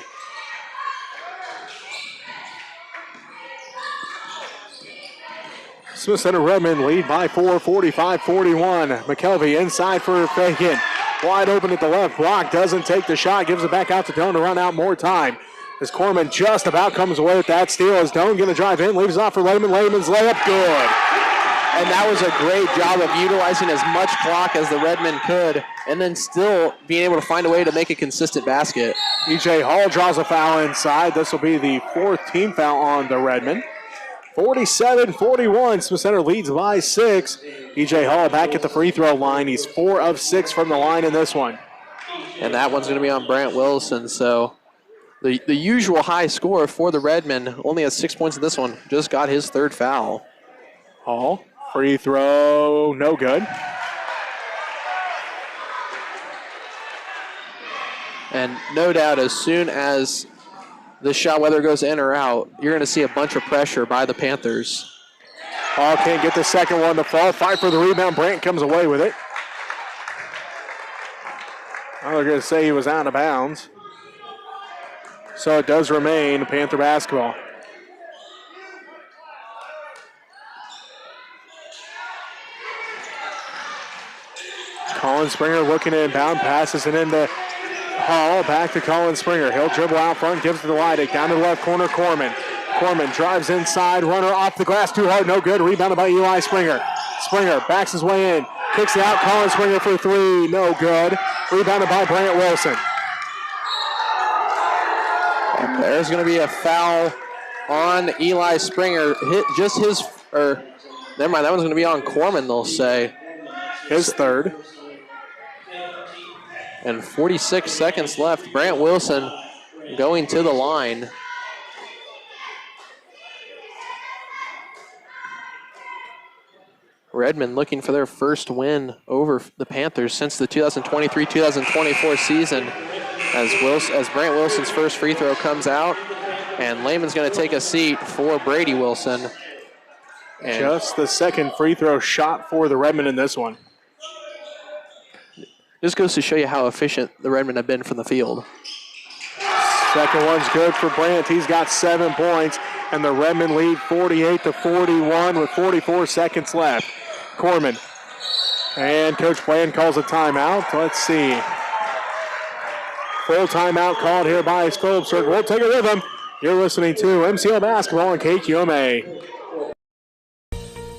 S: Smith Center Redmond lead by 4, 45-41. McKelvey inside for Fagan. Wide open at the left block, doesn't take the shot, gives it back out to Doan to run out more time. As Corman just about comes away with that steal, as Doan going to drive in, leaves it off for Lehman. Lehman's layup, good.
R: And that was a great job of utilizing as much clock as the Redmen could, and then still being able to find a way to make a consistent basket.
S: E.J. Hall draws a foul inside. This will be the 4th team foul on the Redmen. 47-41, Smith Center leads by 6. E.J. Hall back at the free throw line. He's 4 of 6 from the line in this one.
R: And that one's going to be on Brant Wilson, so the usual high score for the Redmen only has 6 points in this one. Just got his 3rd foul.
S: Hall, free throw, no good.
R: And no doubt, as soon as the shot, whether it goes in or out, you're going to see a bunch of pressure by the Panthers.
S: Hall can't get the second one to fall. Fight for the rebound. Brant comes away with it. Well, they're going to say he was out of bounds. So it does remain Panther basketball. Colin Springer looking to inbound, passes it into Hall, back to Colin Springer. He'll dribble out front, gives it to Leidig. Down to the left corner, Corman. Corman drives inside, runner off the glass, too hard, no good. Rebounded by Eli Springer. Springer backs his way in, kicks it out. Colin Springer for 3, no good. Rebounded by Brant Wilson.
R: And there's going to be a foul on Eli Springer. Hit just his, or never mind, that one's going to be on Corman, they'll say.
S: His 3rd.
R: And 46 seconds left. Brant Wilson going to the line. Redmond looking for their first win over the Panthers since the 2023-2024 season. As Brant Wilson's first free throw comes out, and Lehman's going to take a seat for Brady Wilson. And
S: just the second free throw shot for the Redmen in this one.
R: This goes to show you how efficient the Redmen have been from the field.
S: Second one's good for Brandt. He's got 7 points, and the Redmen lead 48-41 with 44 seconds left. Corman. And Coach Bland calls a timeout. Let's see. Full timeout called here by Phillipsburg. We'll take it with him. You're listening to MCL Basketball on KQMA.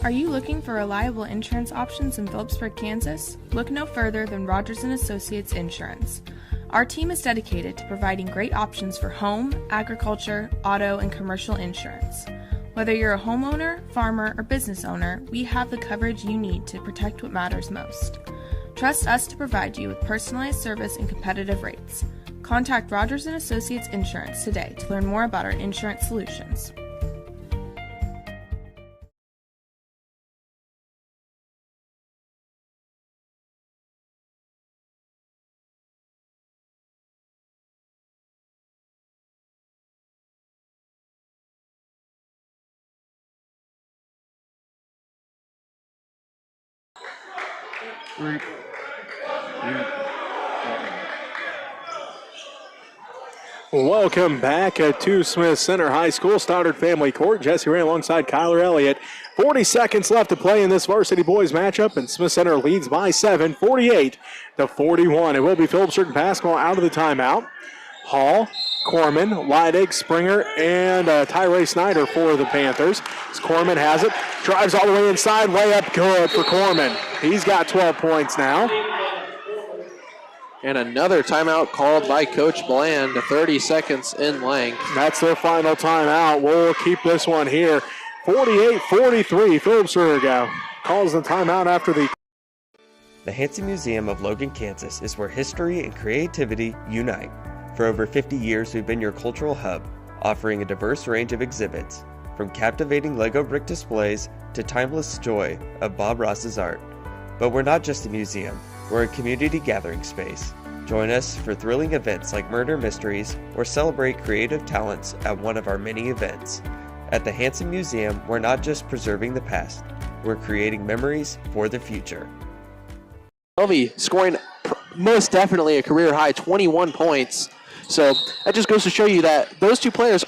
K: Are you looking for reliable insurance options in Phillipsburg, Kansas? Look no further than Rogers & Associates Insurance. Our team is dedicated to providing great options for home, agriculture, auto, and commercial insurance. Whether you're a homeowner, farmer, or business owner, we have the coverage you need to protect what matters most. Trust us to provide you with personalized service and competitive rates. Contact Rogers & Associates Insurance today to learn more about our insurance solutions.
S: Welcome back to Smith Center High School Stoddard Family Court. Jesse Ray alongside Kyler Elliott. 40 seconds left to play in this varsity boys matchup, and Smith Center leads by 7, 48-41. It will be Phillipsburg basketball out of the timeout. Hall, Corman, Leidig, Springer, and Tyree Snyder for the Panthers. As Corman has it, drives all the way inside, layup good for Corman. He's got 12 points now.
R: And another timeout called by Coach Bland, 30 seconds in length.
S: That's their final timeout. We'll keep this one here. 48-43, Phillipsburg calls the timeout after the...
O: The Hansen Museum of Logan, Kansas is where history and creativity unite. For over 50 years, we've been your cultural hub, offering a diverse range of exhibits, from captivating Lego brick displays to timeless joy of Bob Ross's art. But we're not just a museum, we're a community gathering space. Join us for thrilling events like Murder Mysteries or celebrate creative talents at one of our many events. At the Hansen Museum, we're not just preserving the past, we're creating memories for the future.
R: Elvie scoring most definitely a career high 21 points. So that just goes to show you that those two players,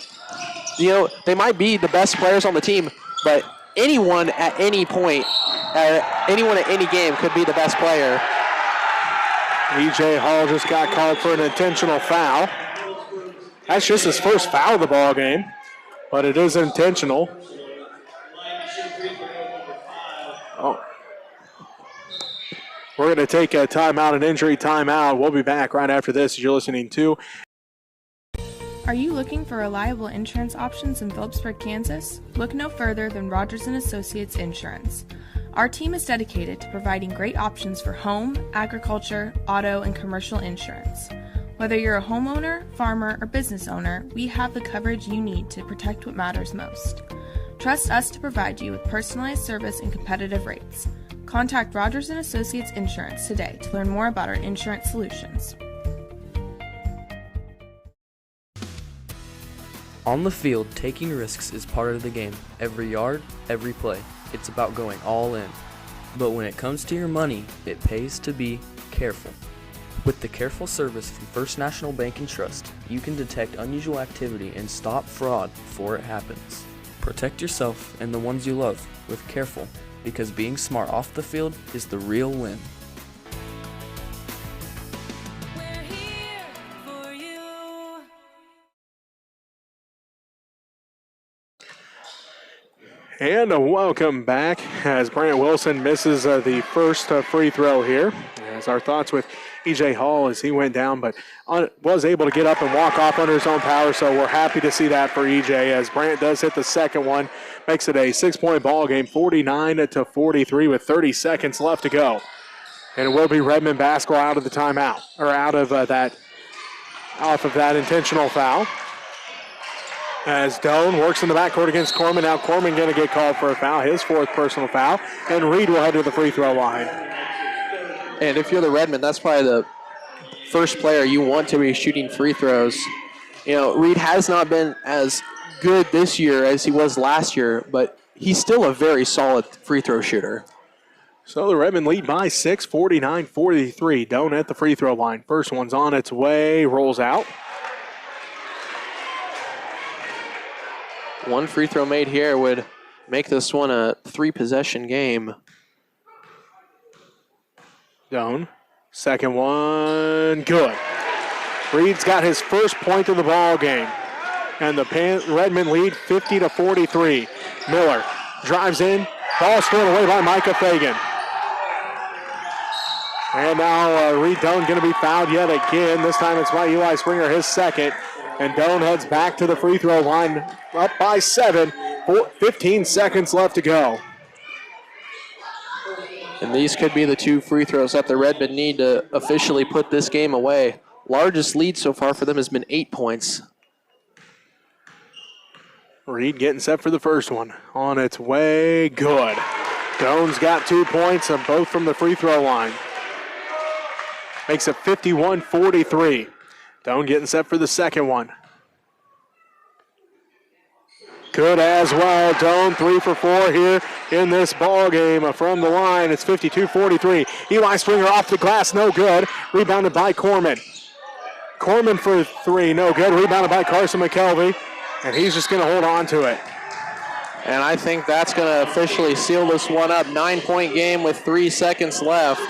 R: you know, they might be the best players on the team, but anyone at any point, anyone at any game could be the best player.
S: E.J. Hall just got called for an intentional foul. That's just his first foul of the ball game, but it is intentional. Oh. We're going to take a timeout, an injury timeout. We'll be back right after this as you're listening to.
K: Are you looking for reliable insurance options in Phillipsburg, Kansas? Look no further than Rogers & Associates Insurance. Our team is dedicated to providing great options for home, agriculture, auto, and commercial insurance. Whether you're a homeowner, farmer, or business owner, we have the coverage you need to protect what matters most. Trust us to provide you with personalized service and competitive rates. Contact Rogers & Associates Insurance today to learn more about our insurance solutions.
H: On the field, taking risks is part of the game. Every yard, every play. It's about going all in. But when it comes to your money, it pays to be careful. With the careful service from First National Bank and Trust, you can detect unusual activity and stop fraud before it happens. Protect yourself and the ones you love with Careful, because being smart off the field is the real win.
S: And a welcome back as Brant Wilson misses the first free throw here. As our thoughts with E.J. Hall as he went down, but was able to get up and walk off under his own power, so we're happy to see that for E.J. as Brant does hit the second one, makes it a 6-point ball game, 49-43 with 30 seconds left to go. And it will be Redmond basketball out of the timeout, or off of that intentional foul. As Doan works in the backcourt against Corman. Now Corman going to get called for a foul, his fourth personal foul. And Reed will head to the free throw line.
R: And if you're the Redmond, that's probably the first player you want to be shooting free throws. You know, Reed has not been as good this year as he was last year, but he's still a very solid free throw shooter.
S: So the Redmond lead by 6, 49-43. Doan at the free throw line. First one's on its way, rolls out.
R: One free throw made here would make this one a 3-possession game.
S: Doan, second one, good. Reed's got his first point of the ball game. And the Redmond lead 50-43. Miller drives in, ball stolen away by Micah Fagan. And now Reed Doan going to be fouled yet again. This time it's by Eli Springer, his second. And Doan heads back to the free throw line, up by 7. 15 seconds left to go.
R: And these could be the 2 free throws that the Redmond need to officially put this game away. Largest lead so far for them has been 8 points.
S: Reed getting set for the first one. On its way, good. Doan's got 2 points, both from the free throw line. Makes it 51-43. Doan getting set for the second one. Good as well. Doan 3 for 4 here in this ball game from the line. It's 52-43. Eli Springer off the glass, no good. Rebounded by Corman. Corman for 3, no good. Rebounded by Carson McKelvey, and he's just going to hold on to it.
R: And I think that's going to officially seal this one up. 9-point game with 3 seconds left.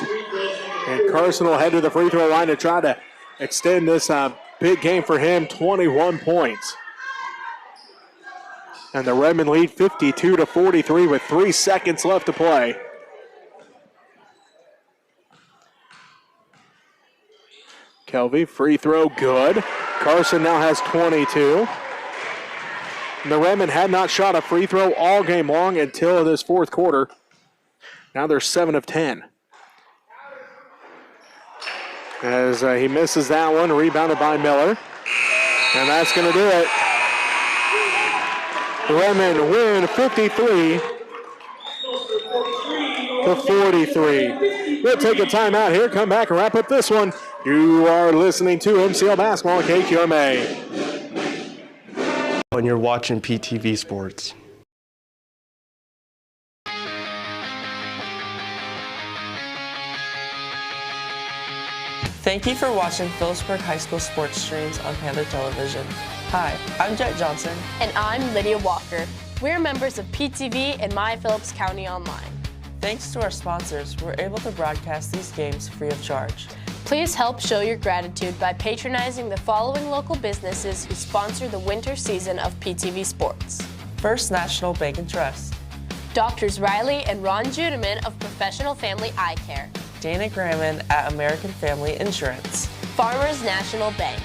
S: And Carson will head to the free throw line to try to extend this big game for him, 21 points. And the Redmond lead 52-43 with 3 seconds left to play. Kelvey, free throw, good. Carson now has 22. And the Redmond had not shot a free throw all game long until this fourth quarter. Now they're 7 of 10. As he misses that one, rebounded by Miller. And that's going to do it. The Redmond win 53-43. We'll take a timeout here, come back and wrap up this one. You are listening to MCL Basketball on KQMA.
E: When you're watching PTV Sports.
B: Thank you for watching Phillipsburg High School sports streams on Panther Television. Hi, I'm Jet Johnson.
A: And I'm Lydia Walker. We're members of PTV and My Phillips County Online.
B: Thanks to our sponsors, we're able to broadcast these games free of charge.
A: Please help show your gratitude by patronizing the following local businesses who sponsor the winter season of PTV Sports.
B: First National Bank and Trust.
A: Doctors Riley and Ron Judeman of Professional Family Eye Care.
B: Dana Gramman at American Family Insurance.
A: Farmers National Bank.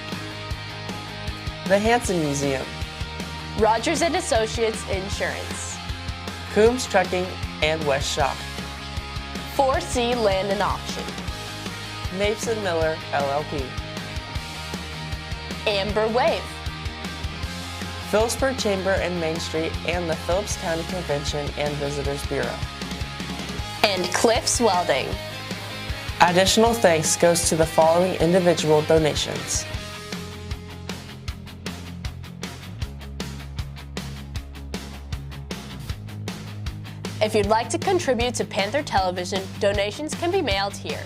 B: The Hanson Museum.
A: Rogers & Associates Insurance.
B: Coombs Trucking and West Shop.
A: 4C Land and Auction.
B: Mapes & Miller, LLP.
A: Amber Wave.
B: Phillipsburg Chamber and Main Street and the Phillips County Convention and Visitors Bureau.
A: And Cliffs Welding.
B: Additional thanks goes to the following individual donations.
A: If you'd like to contribute to Panther Television, donations can be mailed here.